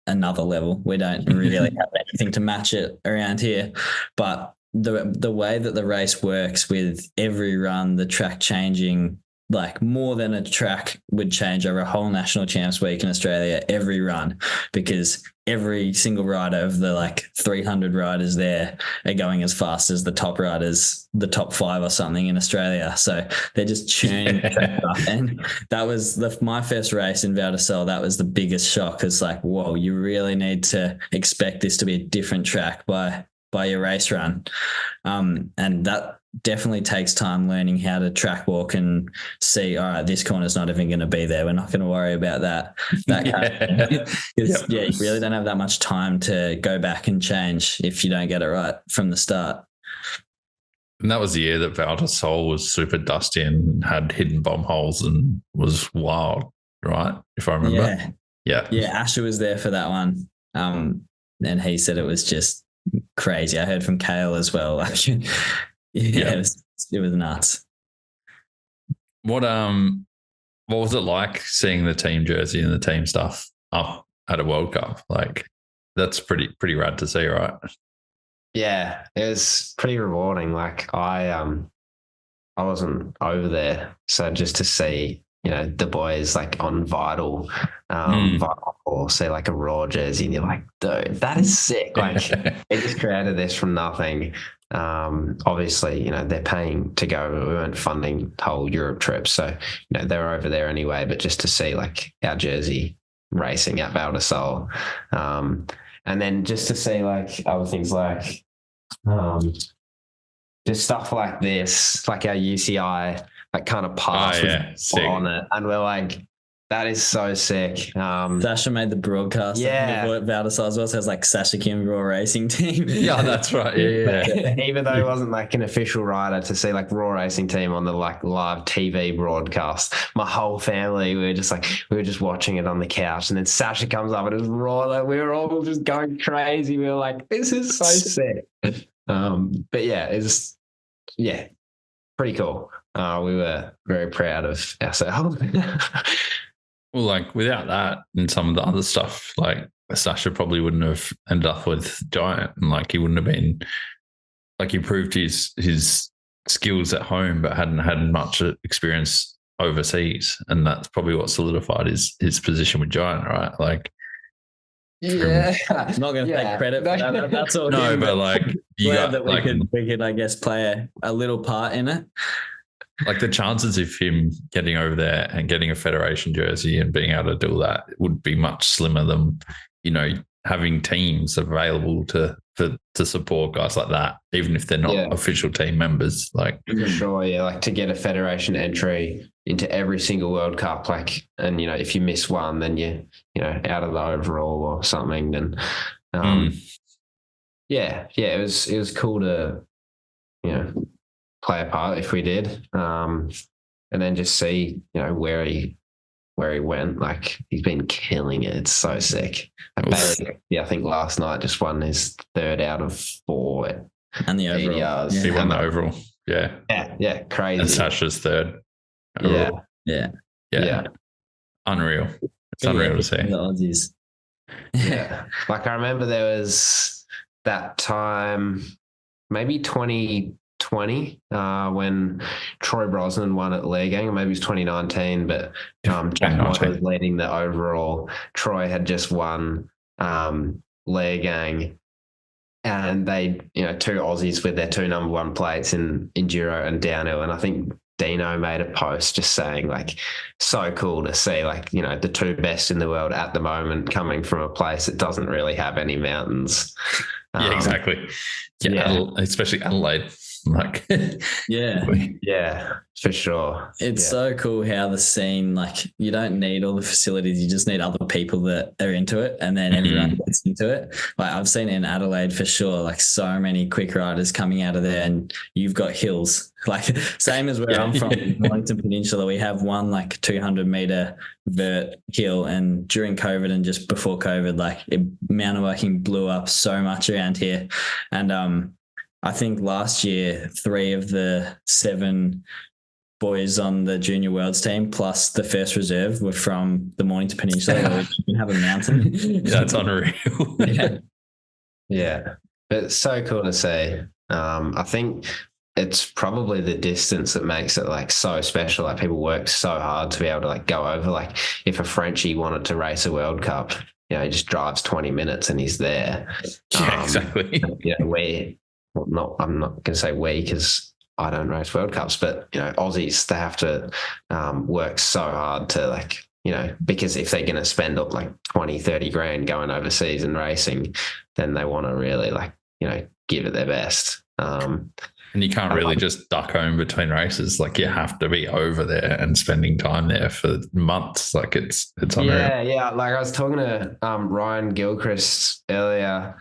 another level. We don't really have anything to match it around here, but the way that the race works with every run, the track changing, like more than a track would change over a whole national champs week in Australia every run, because every single rider of the like 300 riders there are going as fast as the top riders, the top 5 or something in Australia. So they're just churning the track up. And that was my first race in Valli Hoel. That was the biggest shock. It's like, whoa, you really need to expect this to be a different track by your race run. And that definitely takes time learning how to track walk and see, all right, this corner's not even going to be there. We're not going to worry about that. You really don't have that much time to go back and change if you don't get it right from the start. And that was the year that Valli Hoel was super dusty and had hidden bomb holes and was wild, right? If I remember. Yeah. Asher was there for that one. And he said it was just crazy. I heard from Kale as well. It was nuts. What was it like seeing the team jersey and the team stuff up at a World Cup? Like that's pretty rad to see, right? Yeah, it was pretty rewarding. Like I wasn't over there, so just to see, the boys like on Vital, or say like a Raw jersey, and you're like, dude, that is sick. Like they just created this from nothing. Obviously, they're paying to go. We weren't funding the whole Europe trip, so they were over there anyway. But just to see like our jersey racing at Valli Hoel, and then just to see like other things like just stuff like this, like our UCI like kind of pass on it, and we're like, that is so sick. Sasha made the broadcast. Valli Hoel as well. So it was like Sasha Kim Raw Racing Team. Yeah, that's right. Yeah. Even though he wasn't like an official rider, to see like Raw Racing Team on the like live TV broadcast, my whole family, we were just watching it on the couch, and then Sasha comes up and it's Raw. Like, we were all just going crazy. We were like, this is so sick. But it's pretty cool. We were very proud of ourselves. Well, like without that and some of the other stuff, like Sasha probably wouldn't have ended up with Giant, and like he wouldn't have been like he proved his skills at home, but hadn't had much experience overseas, and that's probably what solidified his position with Giant, right? Like, Yeah, I'm not going to take credit for that. That's all. no, him, but like you got that like we could, I guess, play a little part in it. like the chances of him getting over there and getting a Federation jersey and being able to do that would be much slimmer than, you know, having teams available to support guys like that, even if they're not official team members. Like for sure, yeah. Like to get a Federation entry into every single World Cup, like, and you know, if you miss one, then you know, out of the overall or something. Then, it was cool to, you know, play a part if we did, and then just see, you know, where he went. Like he's been killing it. It's so sick. I think last night just won his 3rd out of 4 and the overall. He won the overall. Yeah, crazy. And Sasha's 3rd. Overall. Yeah. Unreal. It's unreal to see. The Aussies. Yeah. Like I remember there was that time, maybe 2020, when Troy Brosnan won at Leagang, or maybe it was 2019, but Jack White was leading the overall. Troy had just won Leagang, and they, you know, 2 Aussies with their 2 number 1 plates in enduro and downhill. And I think Dino made a post just saying, like, so cool to see, like, you know, the 2 best in the world at the moment coming from a place that doesn't really have any mountains. Yeah, exactly. Especially Adelaide. Like, yeah, for sure. It's so cool how the scene, like, you don't need all the facilities, you just need other people that are into it, and then everyone gets into it. Like I've seen in Adelaide for sure, like so many quick riders coming out of there, and you've got hills, like same as where I'm from, Wellington Peninsula. We have one like 200-meter vert hill, and during COVID and just before COVID, like mountain biking blew up so much around here. And I think last year, 3 of the 7 boys on the junior worlds team plus the first reserve were from the Mornington Peninsula, where we can have a mountain. That's unreal. Yeah. But it's so cool to see. I think it's probably the distance that makes it like so special. Like people work so hard to be able to like go over. Like if a Frenchie wanted to race a World Cup, you know, he just drives 20 minutes and he's there. Yeah, exactly. You know, I'm not going to say we because I don't race World Cups, but, you know, Aussies, they have to work so hard to, like, you know, because if they're going to spend up like 20, 30 grand going overseas and racing, then they want to really, like, you know, give it their best. And you can't really just duck home between races. Like you have to be over there and spending time there for months. Like it's unreal. Yeah. Like I was talking to Ryan Gilchrist earlier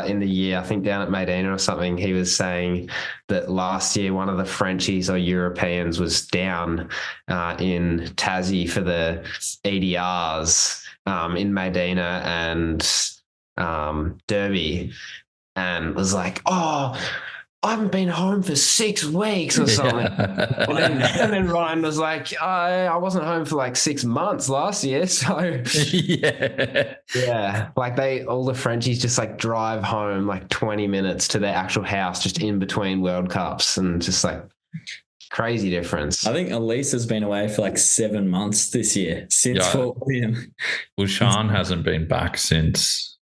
in the year, I think down at Medina or something. He was saying that last year one of the Frenchies or Europeans was down in Tassie for the EDRs in Medina and Derby, and was like, oh, I haven't been home for 6 weeks or something. And then Ryan was like, I wasn't home for like 6 months last year. So like all the Frenchies just like drive home like 20 minutes to their actual house just in between World Cups, and just like crazy difference. I think Elise has been away for like 7 months this year since Fort William. Well, Sean hasn't been back since.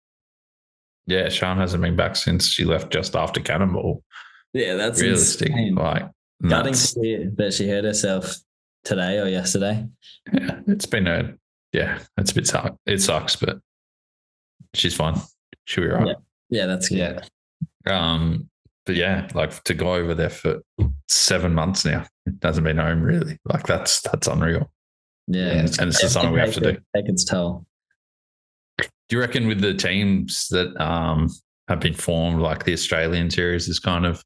Yeah, Sean hasn't been back since she left just after Cannonball. Yeah, that's realistic. Insane. Like gutting to hear that she hurt herself today or yesterday. Yeah, it's been it's a bit suck. It sucks, but she's fine. She'll be right. Yeah, that's good. Yeah. But yeah, like to go over there for 7 months now, it hasn't been home really. Like that's unreal. Yeah, and it's just something we have to do. Take its toll. Do you reckon with the teams that have been formed, like the Australian series is kind of,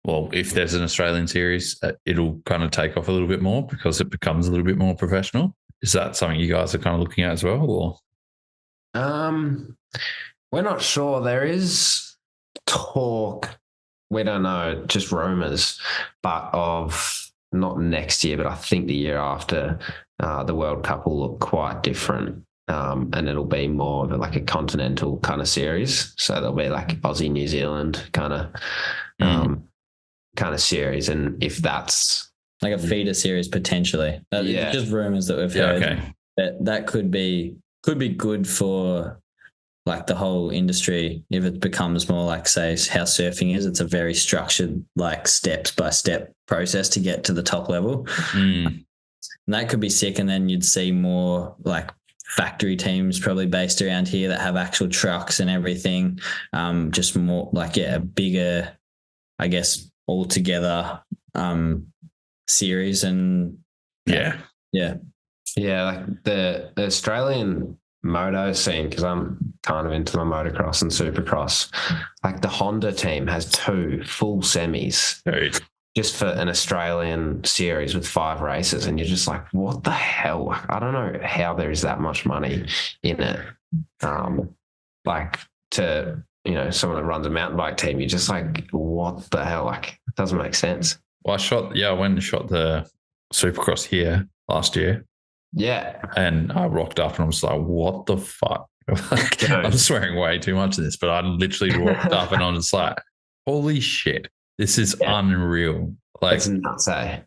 well, if there's an Australian series, it'll kind of take off a little bit more because it becomes a little bit more professional? Is that something you guys are kind of looking at as well? Or? We're not sure. There is talk, we don't know, just rumours, but of not next year, but I think the year after, the World Cup will look quite different. And it'll be more of like a continental kind of series. So there'll be like Aussie, New Zealand kind of series. And if that's like a feeder series potentially, just rumors that we've heard. Okay. That could be good for like the whole industry if it becomes more like, say, how surfing is. It's a very structured, like steps by step process to get to the top level. And that could be sick. And then you'd see more like factory teams probably based around here that have actual trucks and everything. Just more like, a bigger, I guess, altogether series. And like the Australian moto scene, because I'm kind of into my motocross and supercross, like the Honda team has 2 full semis just for an Australian series with 5 races, and you're just like, what the hell? I don't know how there is that much money in it. Like to, someone that runs a mountain bike team, you're just like, what the hell? Like, it doesn't make sense. Well, I went and shot the supercross here last year. Yeah. And I rocked up and I was like, what the fuck? Like, I'm swearing way too much in this, but I literally rocked up and I was like, holy shit, this is unreal. Like, it's nuts, eh?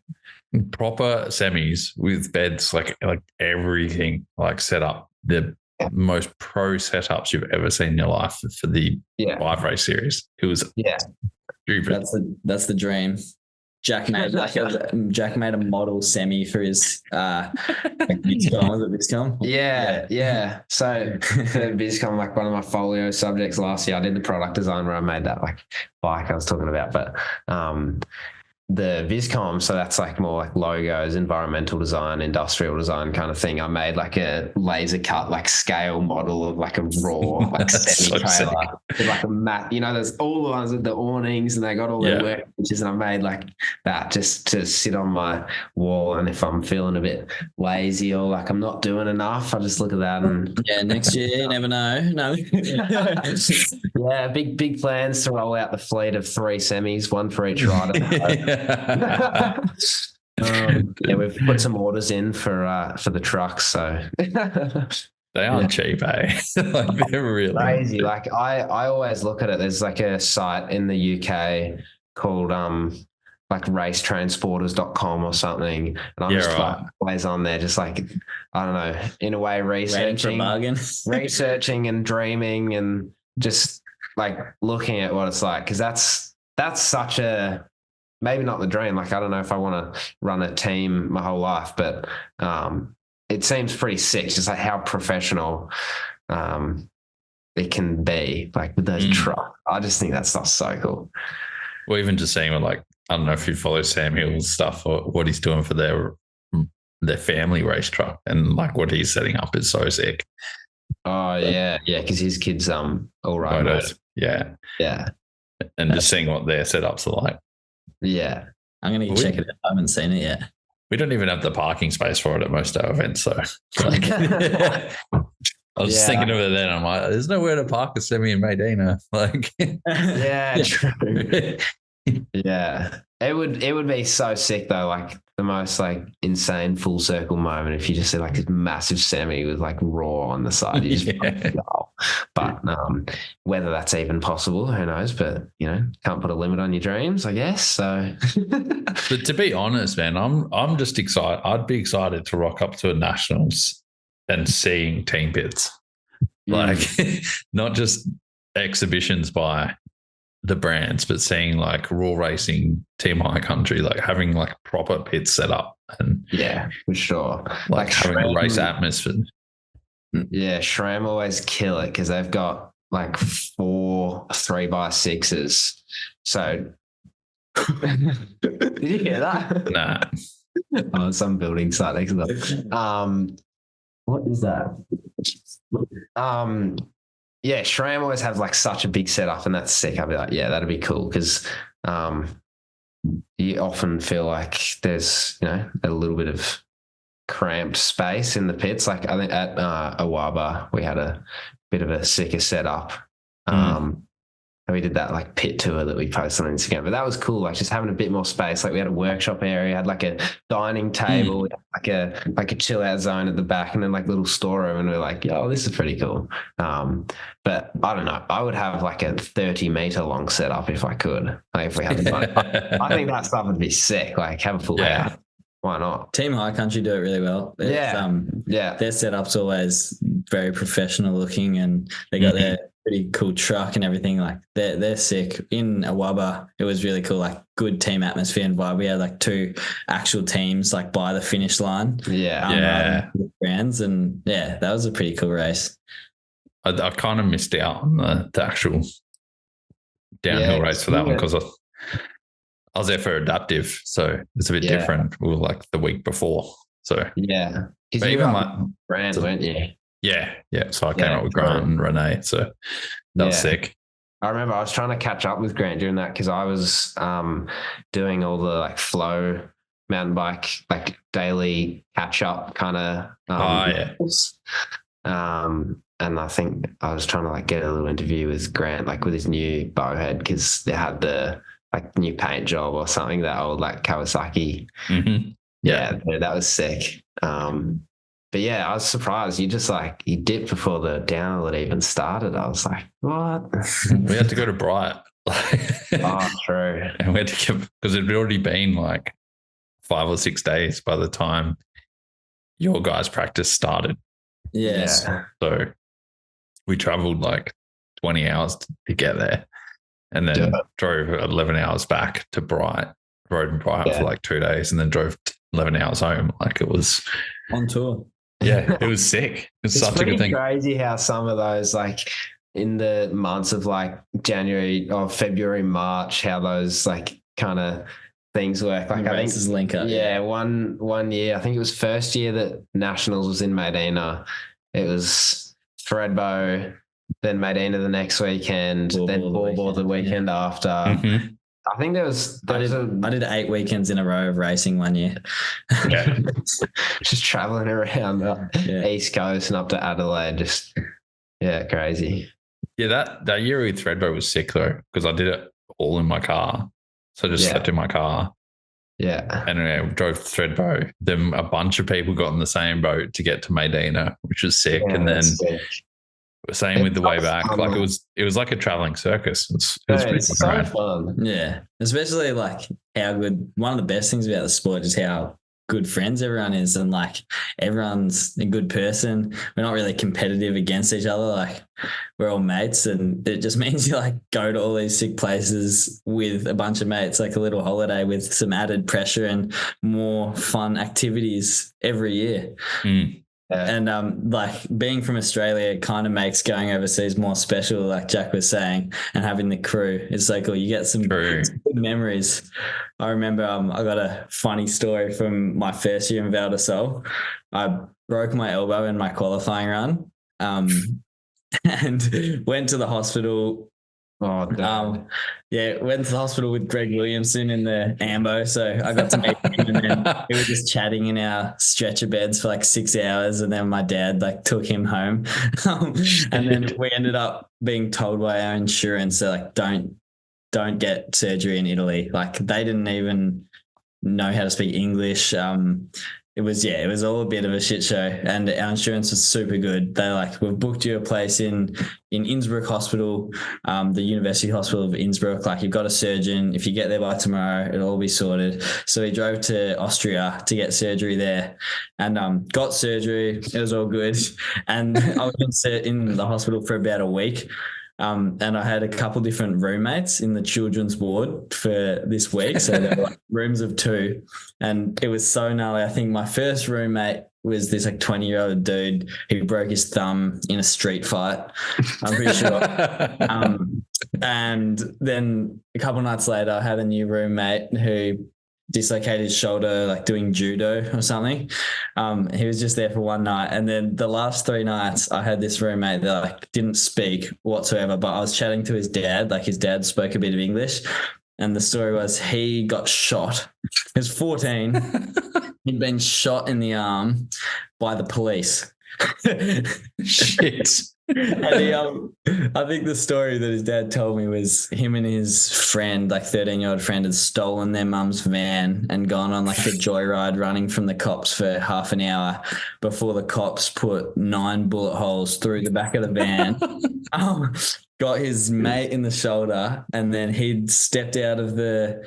Proper semis with beds, like everything, like set up. The most pro setups you've ever seen in your life for the 5 race series. It was stupid. That's the dream. Jack made a model semi for his Viscom. Yeah. So for Viscom, like one of my folio subjects last year, I did the product design where I made that like bike I was talking about, but the Viscom, so that's like more like logos, environmental design, industrial design kind of thing. I made like a laser cut, like scale model of like a raw, like semi trailer with like a mat. There's all the ones with the awnings, and they got all their work pictures, and I made like that just to sit on my wall. And if I'm feeling a bit lazy or like I'm not doing enough, I just look at that and next year, you never know. No. Big plans to roll out the fleet of 3 semis, 1 for each rider. We've put some orders in for the trucks, so they aren't cheap, eh? Like, they're really crazy. Like I always look at it. There's like a site in the UK called like racetransporters.com or something, and I'm just like always on there, just like, I don't know, in a way researching and dreaming and just like looking at what it's like, because that's such a, maybe not the dream. Like, I don't know if I want to run a team my whole life, but it seems pretty sick, just like how professional it can be, like with those trucks. I just think that stuff's so cool. Well, even just seeing what, like, I don't know if you follow Sam Hill's stuff or what he's doing for their family race truck, and like what he's setting up is so sick. Oh, yeah, because his kids all right. Yeah. And just seeing what their setups are like. Yeah. I'm going to check it out. I haven't seen it yet. We don't even have the parking space for it at most of our events. So like, I was just thinking of it then. I'm like, there's nowhere to park a semi in Medina. Like, true. Yeah. It would be so sick though, like the most like insane full circle moment if you just see like this massive semi with like raw on the side. You just but whether that's even possible, who knows? But can't put a limit on your dreams, I guess. So but to be honest, man, I'm just excited. I'd be excited to rock up to a nationals and seeing team pits. Like not just exhibitions by the brands, but seeing like raw racing team high country, like having like proper pits set up and for sure, like having a race atmosphere. Yeah, SRAM always kill it because they've got like 4 3x6s. So did you hear that? Nah. Some building site next to them. What is that? SRAM always have like such a big setup, and that's sick. I'd be like, that'd be cool, because you often feel like there's a little bit of cramped space in the pits. Like I think at Awaba we had a bit of a sicker setup. we did that like pit tour that we posted on Instagram. But that was cool, like just having a bit more space. Like we had a workshop area, had like a dining table, like a chill out zone at the back, and then like little storeroom. And we're like, oh, this is pretty cool. But I don't know. I would have like a 30-meter long setup if I could. Like if we had the money. I think that stuff would be sick. Like have a full house. Why not? Team High Country do it really well. Their setup's always very professional looking, and they got their pretty cool truck and everything. Like they're sick. In Awaba, it was really cool. Like good team atmosphere and vibe. We had like 2 actual teams like by the finish line. Brands, and that was a pretty cool race. I kind of missed out on the actual downhill race for that one because I was there for adaptive, so it's a bit different. We were like the week before, so but even like Grant, weren't you? Yeah. So I came up with Grant and Renee, so that was sick. I remember I was trying to catch up with Grant during that because I was doing all the like flow mountain bike like daily catch up kind of. And I think I was trying to like get a little interview with Grant, like with his new bowhead, because they had the like new paint job or something, that old like Kawasaki. Yeah, that was sick. But yeah, I was surprised. You just like, you dipped before the downhill had even started. I was like, what? We had to go to Bright. Oh, true. And we had to get, because it had already been like 5 or 6 days by the time your guys' practice started. Yeah. So we traveled like 20 hours to get there. And then drove 11 hours back to Bright, rode in Bright for like 2 days, and then drove 11 hours home. Like it was on tour. Yeah, it was sick. It's such a good thing. It's crazy how some of those, like in the months of like January or February, March, how those like kind of things work. Like I think link up. Yeah, one year, I think it was first year that Nationals was in Medina. It was Thredbo, then Medina the next weekend, then Ball the weekend after. I think I did 8 weekends in a row of racing one year. Just traveling around the East Coast and up to Adelaide. Just crazy. Yeah, that year with Thredbo was sick though, because I did it all in my car. So I just slept in my car. Yeah. And we drove Thredbo. Then a bunch of people got on the same boat to get to Medina, which was sick. Yeah, and then same with the way back. Fun. Like it was like a traveling circus. It's so fun. Yeah. Especially like how good, one of the best things about the sport is how good friends everyone is, and like everyone's a good person. We're not really competitive against each other. Like we're all mates, and it just means you like go to all these sick places with a bunch of mates, like a little holiday with some added pressure and more fun activities every year. And like being from Australia kind of makes going overseas more special, like Jack was saying, and having the crew is so cool. You get some good memories. I remember I got a funny story from my first year in Valli Hoel. I broke my elbow in my qualifying run and went to the hospital. Went to the hospital with Greg Williamson in the Ambo. So I got to meet him, and then we were just chatting in our stretcher beds for like 6 hours. And then my dad like took him home. And then we ended up being told by our insurance, they're like, don't get surgery in Italy. Like they didn't even know how to speak English. It was all a bit of a shit show, and our insurance was super good. They're like, we've booked you a place in Innsbruck Hospital, the University Hospital of Innsbruck. Like you've got a surgeon. If you get there by tomorrow, it'll all be sorted. So we drove to Austria to get surgery there, and got surgery. It was all good. And I was in the hospital for about a week. And I had a couple different roommates in the children's ward for this week. So there were like rooms of 2, and it was so gnarly. I think my first roommate was this like 20-year-old dude who broke his thumb in a street fight, I'm pretty sure. And then a couple nights later, I had a new roommate who dislocated his shoulder like doing judo or something. He was just there for one night, and then the last 3 nights I had this roommate that like didn't speak whatsoever, but I was chatting to his dad. Like his dad spoke a bit of English, and the story was he got shot. He was 14. He'd been shot in the arm by the police. Shit. And I think the story that his dad told me was him and his friend, like 13-year-old friend, had stolen their mum's van and gone on like a joyride running from the cops for half an hour before the cops put 9 bullet holes through the back of the van. Got his mate in the shoulder, and then he'd stepped out of the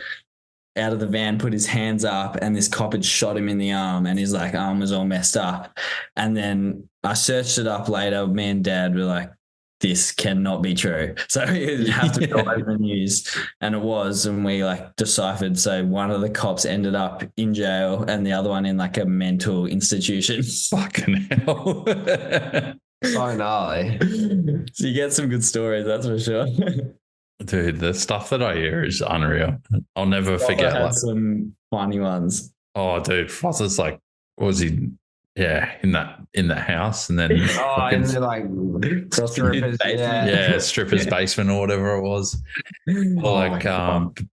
van, put his hands up, and this cop had shot him in the arm, and his like arm was all messed up. And then I searched it up later. Me and Dad were like, this cannot be true. So you'd have to go over the news, and it was, and we like deciphered. So one of the cops ended up in jail and the other one in like a mental institution. Fucking hell. So gnarly. So you get some good stories, that's for sure. Dude, the stuff that I hear is unreal. I'll never forget. I had some funny ones. Oh, dude, Foss is like, what was he? Yeah, in that house, and then And they're like strippers, strippers basement or whatever it was. Or like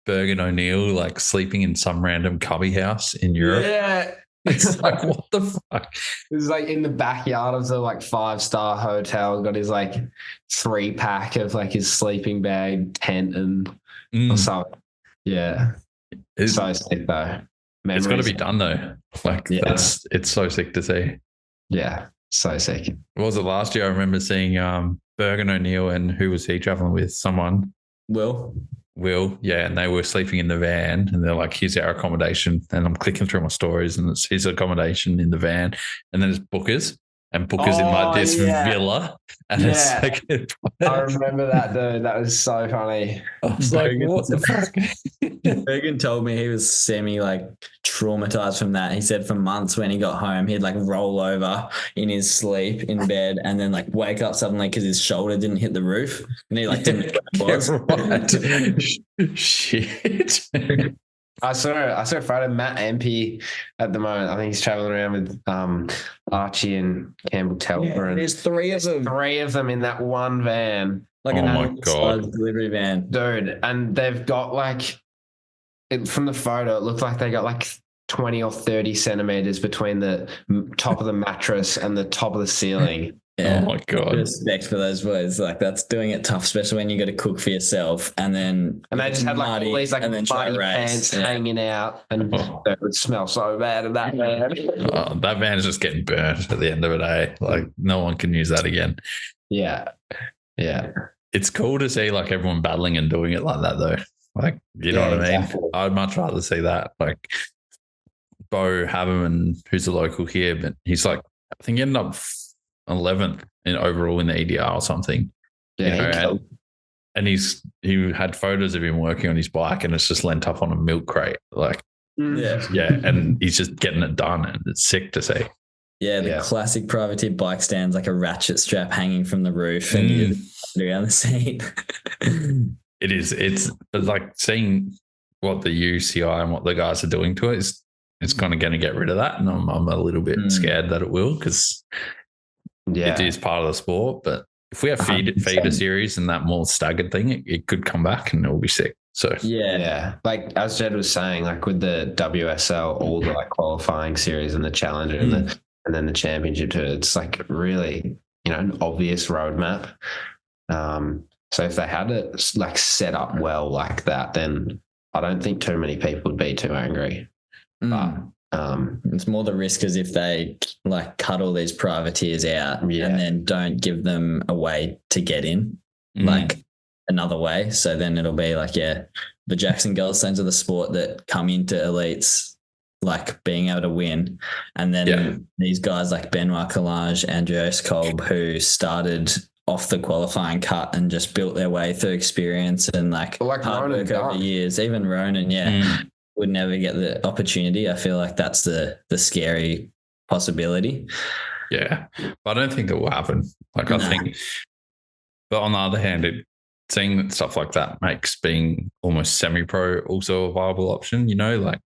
Bergen O'Neill like sleeping in some random cubby house in Europe. Yeah. It's like, what the fuck? It was like in the backyard of the like 5-star hotel. Got his like 3-pack of like his sleeping bag, tent, and or something. Yeah, it's so sick though. It's got to be done though. Like it's so sick to see. Yeah, so sick. What was it last year? I remember seeing Bergen O'Neill, and who was he traveling with? Someone. Will, yeah, and they were sleeping in the van, and they're like, here's our accommodation. And I'm clicking through my stories, and it's his accommodation in the van. And then it's Booker's, and Booker's in like this villa. And it's like, I remember that, dude. That was so funny. I was like, what the fuck? Bergen told me he was semi like traumatized from that. He said for months when he got home, he'd like roll over in his sleep in bed and then like wake up suddenly because his shoulder didn't hit the roof, and he like didn't know what it was. Right. Shit. I saw a photo of Matt Empey at the moment. I think he's traveling around with Archie and Campbell Telfer. And there's 3 of them. 3 of them in that one van. Like oh my God. Delivery van. Dude, and they've got like, from the photo, it looked like they got like 20 or 30 centimeters between the top of the mattress and the top of the ceiling. Yeah. Oh my God. Respect for those boys. Like that's doing it tough, especially when you got to cook for yourself. And they just had like all these like muddy pants hanging out, and that would smell so bad in that van. Oh, that van's just getting burnt at the end of the day. Like no one can use that again. Yeah. It's cool to see like everyone battling and doing it like that though. Like, you know what I mean? Exactly. I'd much rather see that. Like Bo Haberman, who's a local here, but he's like, I think he ended up 11th in overall in the EDR or something. Yeah, and he had photos of him working on his bike, and it's just lent up on a milk crate. Like, and he's just getting it done, and it's sick to see. Yeah, the classic privateer bike stands, like a ratchet strap hanging from the roof, and you around the seat. It is. It's like seeing what the UCI and what the guys are doing to it. It's kind of going to get rid of that, and I'm a little bit scared that it will, because it is part of the sport. But if we have feeder series and that more staggered thing, it could come back and it'll be sick. So like as Jed was saying, like with the WSL, all the like qualifying series and the Challenger and then the Championship too, it's like really, an obvious roadmap. So if they had it like set up well like that, then I don't think too many people would be too angry. But it's more the risk is if they like cut all these privateers out and then don't give them a way to get in, like another way. So then it'll be like, the Jackson Goldstones are the sport that come into elites, like being able to win. And then these guys like Benoit Collage, Andreas Kolb, who started off the qualifying cut and just built their way through experience and like hard work over years. Even Ronan, would never get the opportunity. I feel like that's the scary possibility. Yeah, but I don't think that will happen. Like I think, but on the other hand, seeing stuff like that makes being almost semi-pro also a viable option. Like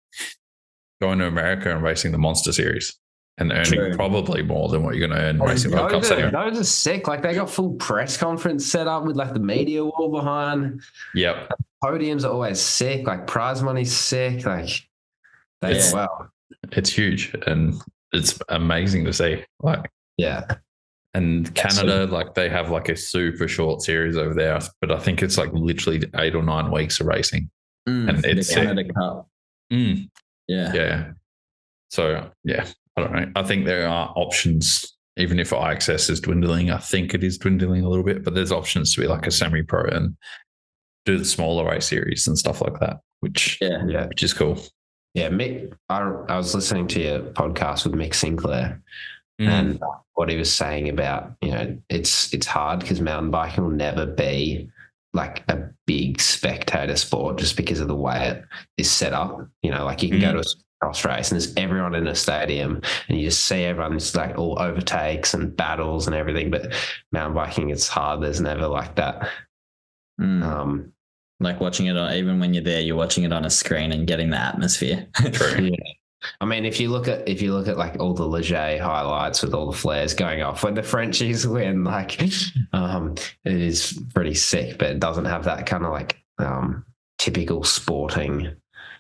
going to America and racing the Monster Series and earning probably more than what you're going to earn racing World Cups. Those are sick. Like they got full press conference set up with like the media wall behind. Yep. Podiums are always sick. Like prize money's sick. Like it's huge and it's amazing to see. Like Yeah. And Canada, like they have like a super short series over there, but I think it's like literally 8 or 9 weeks of racing. And it's the Canada Cup. Yeah. So yeah, I don't know. I think there are options, even if IXS is dwindling. I think it is dwindling a little bit, but there's options to be like a semi-pro and do the smaller race series and stuff like that, which is cool. Yeah, Mick, I was listening to your podcast with Mick Sinclair, and what he was saying about, it's hard because mountain biking will never be like a big spectator sport just because of the way it is set up. Like you can go to a cross race and there's everyone in a stadium and you just see everyone just like all overtakes and battles and everything. But mountain biking, it's hard. There's never like that. Like watching it on, even when you're there, you're watching it on a screen and getting the atmosphere. True. Yeah. I mean, if you look at like all the Leger highlights with all the flares going off when the Frenchies win, like it is pretty sick, but it doesn't have that kind of like typical sporting,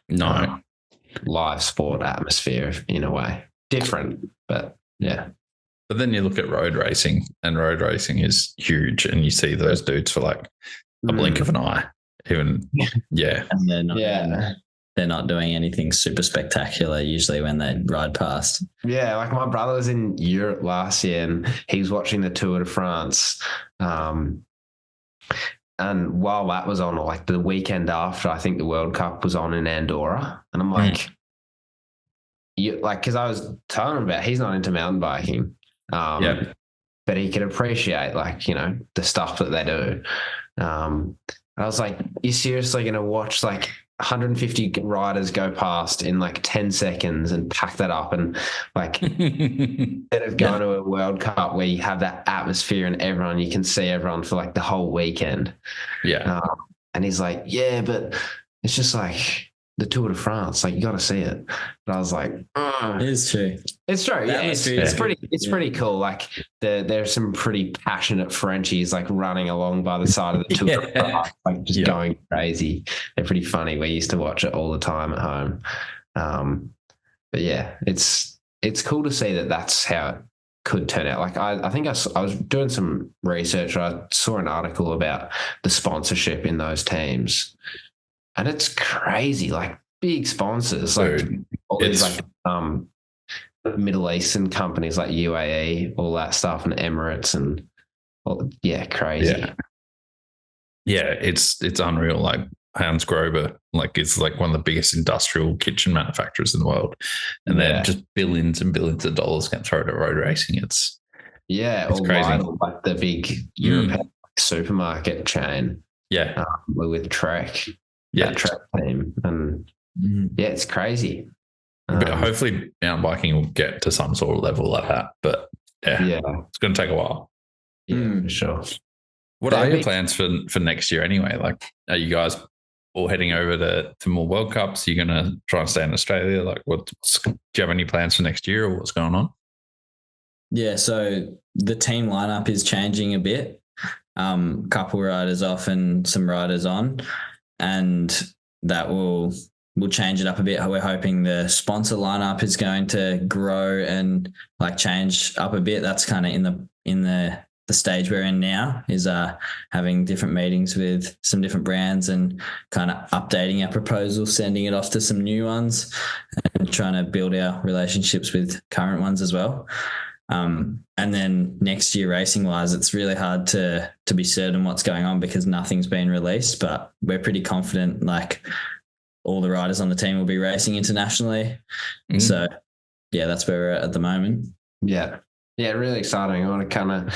live sport atmosphere in a way. Different, but yeah. But then you look at road racing, and road racing is huge, and you see those dudes for like a blink of an eye. Even and they're not doing anything super spectacular usually when they ride past. Yeah, like my brother was in Europe last year and he was watching the Tour de France. And while that was on, like the weekend after, I think the World Cup was on in Andorra. And I'm like, because I was telling him about, he's not into mountain biking. But he could appreciate like, the stuff that they do. I was like, you're seriously going to watch like 150 riders go past in like 10 seconds and pack that up, and like instead of going to a World Cup where you have that atmosphere and you can see everyone for like the whole weekend. And he's like, yeah, but it's just like the Tour de France, like you got to see it. But I was like, it is true. It's true. Yeah, it's pretty cool. Like there's some pretty passionate Frenchies like running along by the side of the Tour de France, like just going crazy. They're pretty funny. We used to watch it all the time at home. But yeah, it's cool to see that that's how it could turn out. Like I think I was doing some research. I saw an article about the sponsorship in those teams. And it's crazy, like big sponsors, like all these like Middle Eastern companies like UAE, all that stuff, and Emirates, and crazy. Yeah, it's unreal. Like Hans Grober, like it's like one of the biggest industrial kitchen manufacturers in the world, and then just billions and billions of dollars get thrown at road racing. It's crazy. Lidl, like the big European supermarket chain. With Trek. Track team, and it's crazy. But hopefully mountain biking will get to some sort of level like that, but it's going to take a while. For sure. What are your plans for next year anyway? Like, are you guys all heading over to more World Cups? Are you going to try and stay in Australia? Like, do you have any plans for next year, or what's going on? Yeah, so the team lineup is changing a bit. Couple riders off and some riders on. And that will change it up a bit. We're hoping the sponsor lineup is going to grow and like change up a bit. That's kind of in the stage we're in now, is having different meetings with some different brands and kind of updating our proposal, sending it off to some new ones, and trying to build our relationships with current ones as well. And then next year, racing wise, it's really hard to be certain what's going on because nothing's been released, but we're pretty confident like all the riders on the team will be racing internationally. So that's where we're at the moment. Yeah, really exciting. I want to kind of,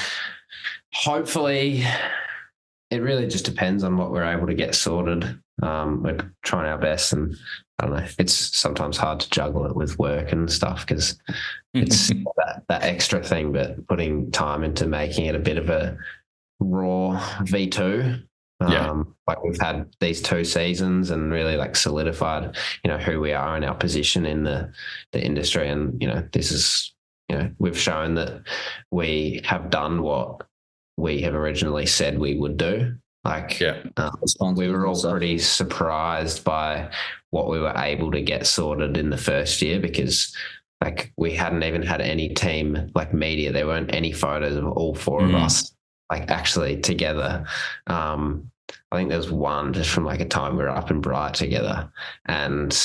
hopefully, it really just depends on what we're able to get sorted. We're trying our best, and I don't know, it's sometimes hard to juggle it with work and stuff because it's that extra thing, but putting time into making it a bit of a raw V2. Like we've had these 2 seasons and really like solidified, who we are and our position in the industry. And, this is, we've shown that we have done what we have originally said we would do. Like we were all pretty surprised by what we were able to get sorted in the first year because like we hadn't even had any team like media. There weren't any photos of all four of us like actually together. I think there was one just from like a time we were up in Bright together, and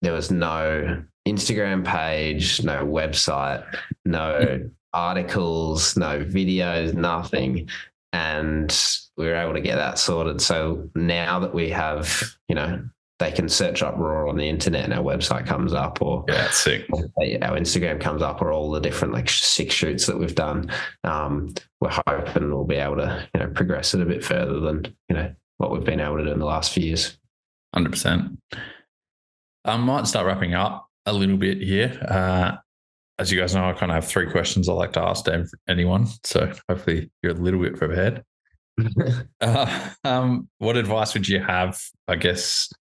there was no Instagram page, no website, no articles, no videos, nothing. And we were able to get that sorted. So now that we have, you know, they can search up Raw on the internet and our website comes up, or yeah, sick. Our Instagram comes up, or all the different like 6 shoots that we've done. We're hoping we'll be able to, you know, progress it a bit further than, you know, what we've been able to do in the last few years. 100%. I might start wrapping up a little bit here. As you guys know, I kind of have 3 questions I like to ask anyone. So hopefully you're a little bit prepared. What advice would you have, I guess,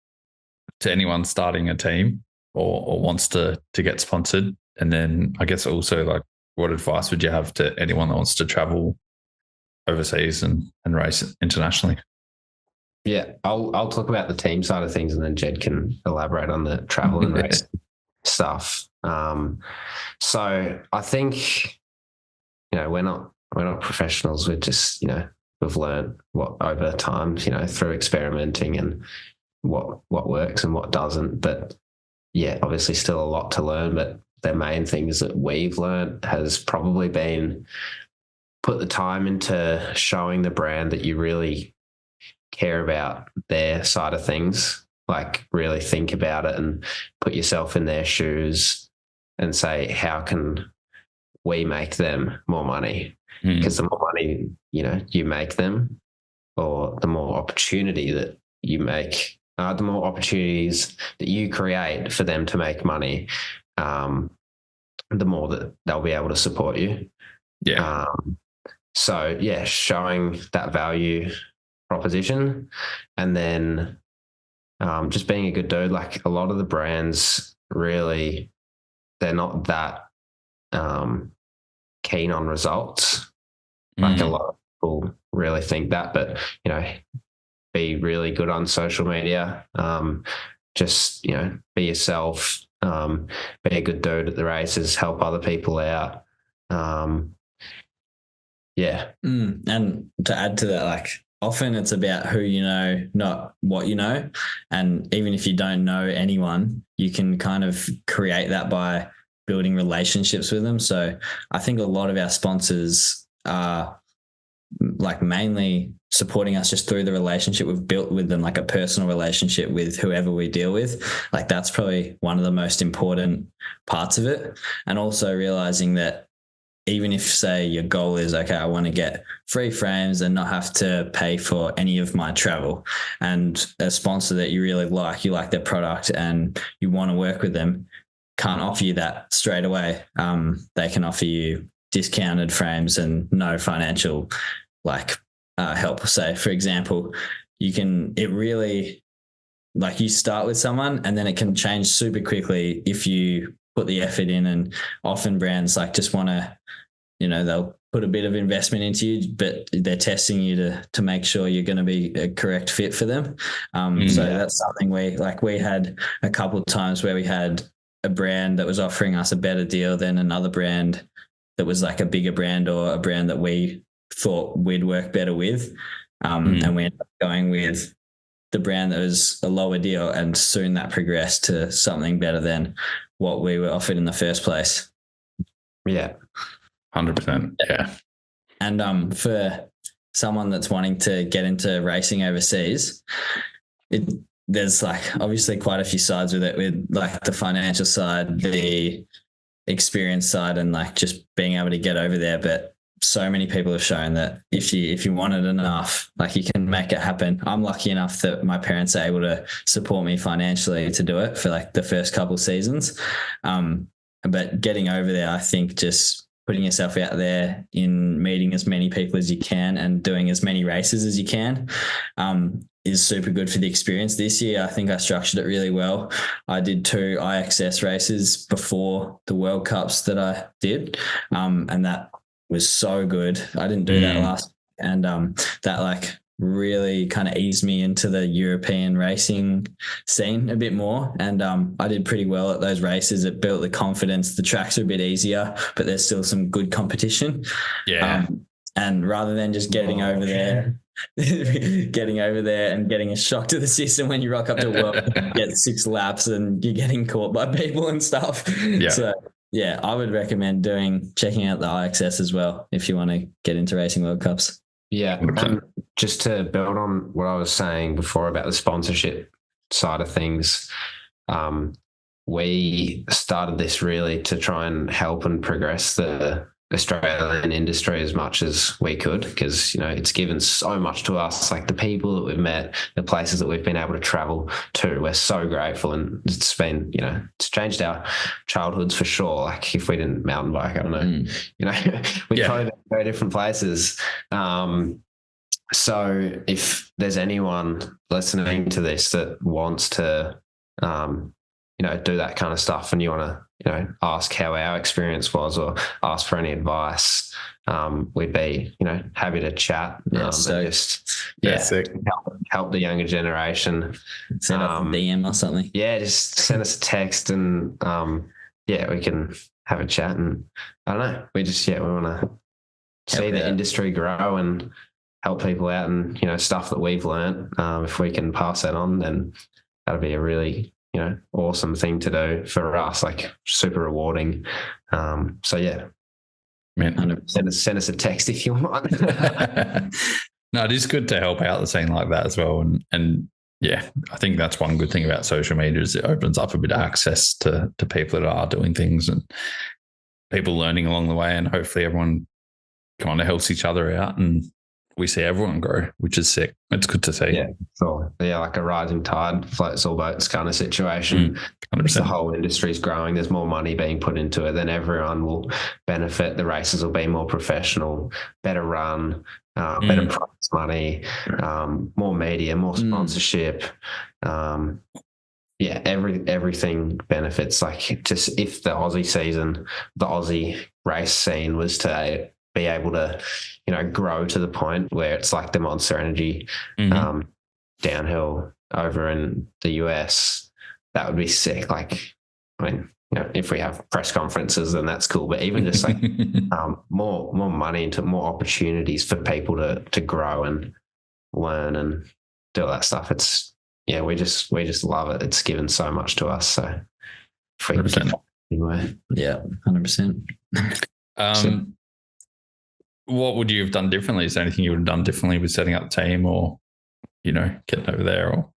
to anyone starting a team or wants to get sponsored? And then I guess also, like, what advice would you have to anyone that wants to travel overseas and race internationally? Yeah, I'll talk about the team side of things, and then Jed can elaborate on the travel and race stuff. So I think, you know, we're not professionals. We're just, you know, we've learned what over time, you know, through experimenting and what works and what doesn't. But yeah, obviously still a lot to learn. But the main things that we've learned has probably been put the time into showing the brand that you really care about their side of things. Like really think about it and put yourself in their shoes and say, how can we make them more money? Because the more money, you know, you make them, or the more opportunity that you make, the more opportunities that you create for them to make money, the more that they'll be able to support you. Yeah. So yeah, showing that value proposition, and then just being a good dude. Like a lot of the brands really, they're not that keen on results. Like a lot of people really think that, but, you know, be really good on social media. Just, you know, be yourself, be a good dude at the races, help other people out. Yeah. And to add to that, like, often it's about who you know, not what you know. And even if you don't know anyone, you can kind of create that by building relationships with them. So I think a lot of our sponsors are like mainly supporting us just through the relationship we've built with them, like a personal relationship with whoever we deal with. Like that's probably one of the most important parts of it. And also realizing that even if, say, your goal is, okay, I want to get free frames and not have to pay for any of my travel, and a sponsor that you really like, you like their product and you want to work with them, can't offer you that straight away. They can offer you discounted frames and no financial help. Say, for example, it really, like, you start with someone and then it can change super quickly if you put the effort in. And often brands like just want to, you know, they'll put a bit of investment into you, but they're testing you to make sure you're going to be a correct fit for them. So that's something we had a couple of times where we had a brand that was offering us a better deal than another brand that was like a bigger brand or a brand that we thought we'd work better with. And we ended up going with the brand that was a lower deal, and soon that progressed to something better than what we were offered in the first place. Yeah. 100%. Yeah. And for someone that's wanting to get into racing overseas, there's like obviously quite a few sides with it, with like the financial side, the experience side, and like just being able to get over there. But so many people have shown that if you want it enough, like you can make it happen. I'm lucky enough that my parents are able to support me financially to do it for like the first couple of seasons. But getting over there, I think just putting yourself out there in meeting as many people as you can and doing as many races as you can is super good for the experience. This year, I think I structured it really well. I did 2 IXS races before the World Cups that I did, and that was so good. I didn't do that last, and that like really kind of eased me into the European racing scene a bit more. And I did pretty well at those races. It built the confidence. The tracks are a bit easier, but there's still some good competition. Yeah. And rather than just getting over there and getting a shock to the system when you rock up to work, get 6 laps and you're getting caught by people and stuff. Yeah. So yeah, I would recommend checking out the IXS as well if you want to get into Racing World Cups. Yeah. And just to build on what I was saying before about the sponsorship side of things, we started this really to try and help and progress the Australian industry as much as we could, because, you know, it's given so much to us, like the people that we've met, the places that we've been able to travel to. We're so grateful, and it's been, you know, it's changed our childhoods for sure. Like if we didn't mountain bike, I don't know, you know, we'd probably be very different places. So if there's anyone listening to this that wants to, you know, do that kind of stuff, and you want to, you know, ask how our experience was or ask for any advice, we'd be, you know, happy to chat. And just help the younger generation. Send us a DM or something. Yeah, just send us a text, and we can have a chat. And I don't know, we want to see the industry grow and help people out, and, you know, stuff that we've learned. If we can pass that on, then that'll be a really, you know, awesome thing to do for us, like super rewarding. So yeah, man, send us a text if you want. No, it is good to help out the scene like that as well. And yeah, I think that's one good thing about social media, is it opens up a bit of access to people that are doing things and people learning along the way, and hopefully everyone kind of helps each other out, and we see everyone grow, which is sick. It's good to see. Yeah, sure. Yeah, like a rising tide floats all boats kind of situation. 100%. The whole industry is growing. There's more money being put into it. Then everyone will benefit. The races will be more professional, better run, better prize money, more media, more sponsorship. Everything benefits. Like, just if the Aussie race scene was to be able to, you know, grow to the point where it's like the Monster Energy downhill over in the US, that would be sick. Like, I mean, you know, if we have press conferences, then that's cool. But even just like more money into more opportunities for people to grow and learn and do all that stuff. It's, yeah, we just love it. It's given so much to us. So if we can keep it anyway. Yeah, 100%. What would you have done differently? Is there anything you would have done differently with setting up the team, or, you know, getting over there? Or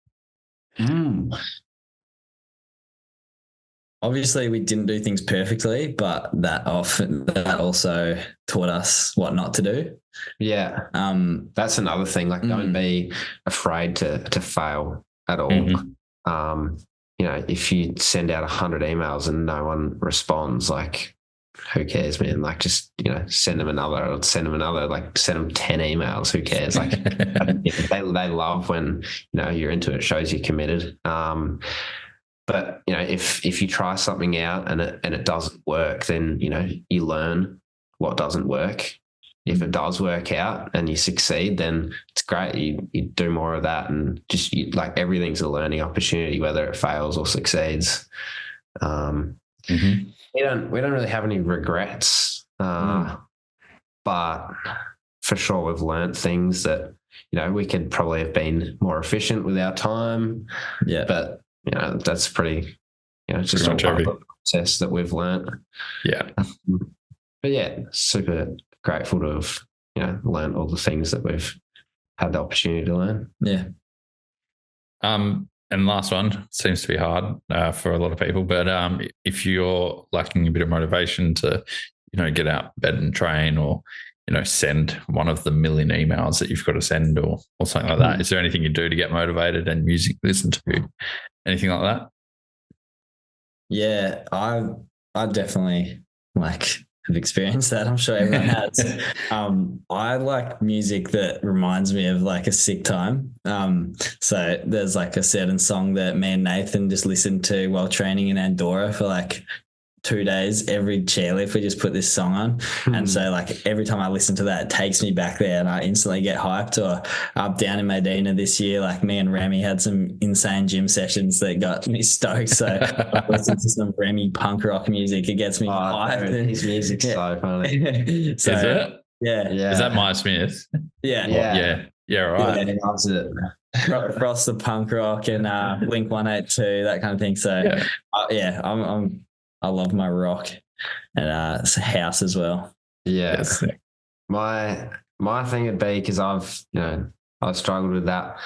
obviously we didn't do things perfectly, but that also taught us what not to do. Yeah. That's another thing. Like, don't be afraid to fail at all. You know, if you send out 100 emails and no one responds, like, who cares, man? Like, just, you know, send them another, like send them 10 emails. Who cares? Like, they love when, you know, you're into it, shows you're committed. But, you know, if you try something out and it doesn't work, then, you know, you learn what doesn't work. If it does work out and you succeed, then it's great. You do more of that, and just like, everything's a learning opportunity, whether it fails or succeeds. We don't really have any regrets, but for sure we've learned things that, you know, we could probably have been more efficient with our time. Yeah, but, you know, that's pretty, you know, just a process that we've learned. Yeah, but yeah, super grateful to have, you know, learned all the things that we've had the opportunity to learn. Yeah. And last one seems to be hard for a lot of people, but if you're lacking a bit of motivation to, you know, get out of bed and train, or, you know, send one of the million emails that you've got to send, or something like that, is there anything you do to get motivated and music listen to? Anything like that? Yeah, I definitely have experienced that. I'm sure everyone has. I like music that reminds me of like a sick time. So there's like a certain song that me and Nathan just listened to while training in Andorra for like 2 days, every chairlift we just put this song on. And so like every time I listen to that, it takes me back there and I instantly get hyped. Or up down in Medina this year, like me and Remy had some insane gym sessions that got me stoked. So I listen to some Remy punk rock music. It gets me hyped. His music's so funny. So, is it? Yeah. Is that Maya Smith? Yeah. Yeah, right. Yeah, he loves it. Frost the Punk Rock and Blink 182, that kind of thing. So I love my rock, and it's a house as well. Yeah, Yes. my thing would be, because I've struggled with that,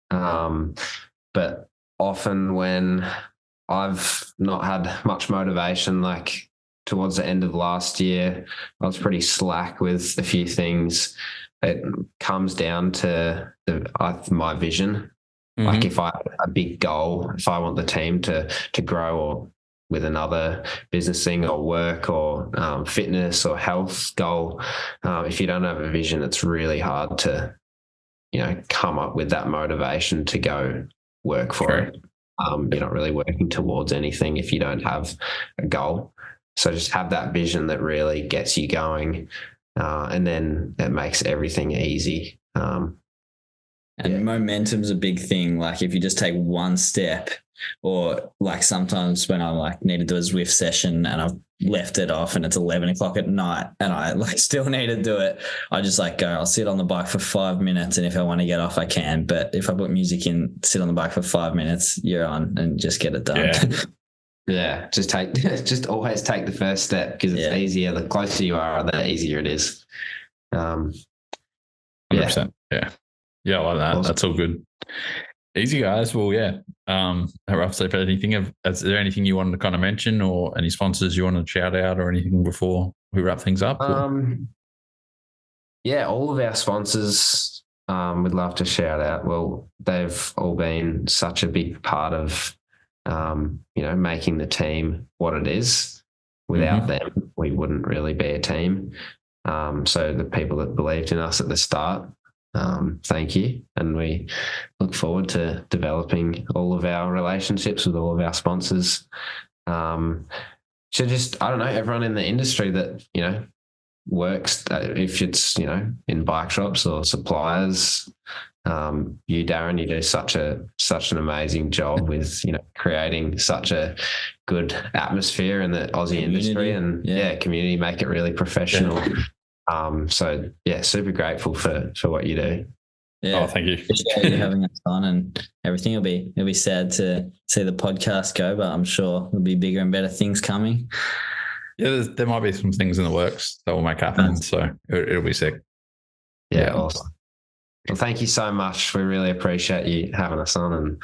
but often when I've not had much motivation, like towards the end of last year, I was pretty slack with a few things. It comes down to my vision. Mm-hmm. Like if I have a big goal, if I want the team to grow, or with another business thing or work or fitness or health goal, if you don't have a vision, it's really hard to, come up with that motivation to go work for it. You're not really working towards anything if you don't have a goal. So just have that vision that really gets you going. And then it makes everything easy. And momentum's a big thing. Like if you just take one step, or like sometimes when I like need to do a Zwift session and I've left it off and it's 11 o'clock at night and I like still need to do it, I just like go, I'll sit on the bike for 5 minutes, and if I want to get off, I can. But if I put music in, sit on the bike for 5 minutes, you're on, and just get it done. Yeah. Just always take the first step, because it's easier. The closer you are, the easier it is. 100%. Yeah, I like that. Awesome. That's all good. Easy, guys. Well, rough sleep. Is there anything you wanted to kind of mention, or any sponsors you want to shout out, or anything before we wrap things up? All of our sponsors, we'd love to shout out. Well, they've all been such a big part of making the team what it is. Without them, we wouldn't really be a team. So the people that believed in us at the start, thank you. And we look forward to developing all of our relationships with all of our sponsors. So just, I don't know, everyone in the industry that, works, if it's, in bike shops or suppliers, you, Darren, you do such an amazing job with, creating such a good atmosphere in the Aussie industry, and community, make it really professional. Super grateful for what you do. Yeah. Oh, thank you. Appreciate you having us on, and everything. It'll be sad to see the podcast go, but I'm sure there'll be bigger and better things coming. Yeah, there might be some things in the works that will make happen. So it'll be sick. Yeah, awesome. Well, thank you so much. We really appreciate you having us on, and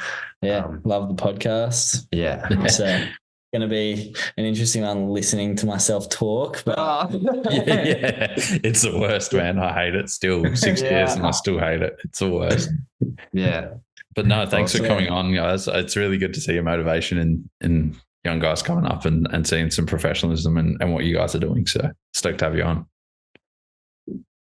love the podcast. Yeah. It's going to be an interesting one, listening to myself talk. But it's the worst, man. I hate it still. 6 years and I still hate it. It's the worst. Yeah. But no, thanks for coming on, guys. It's really good to see your motivation in young guys coming up and seeing some professionalism and what you guys are doing. So stoked to have you on.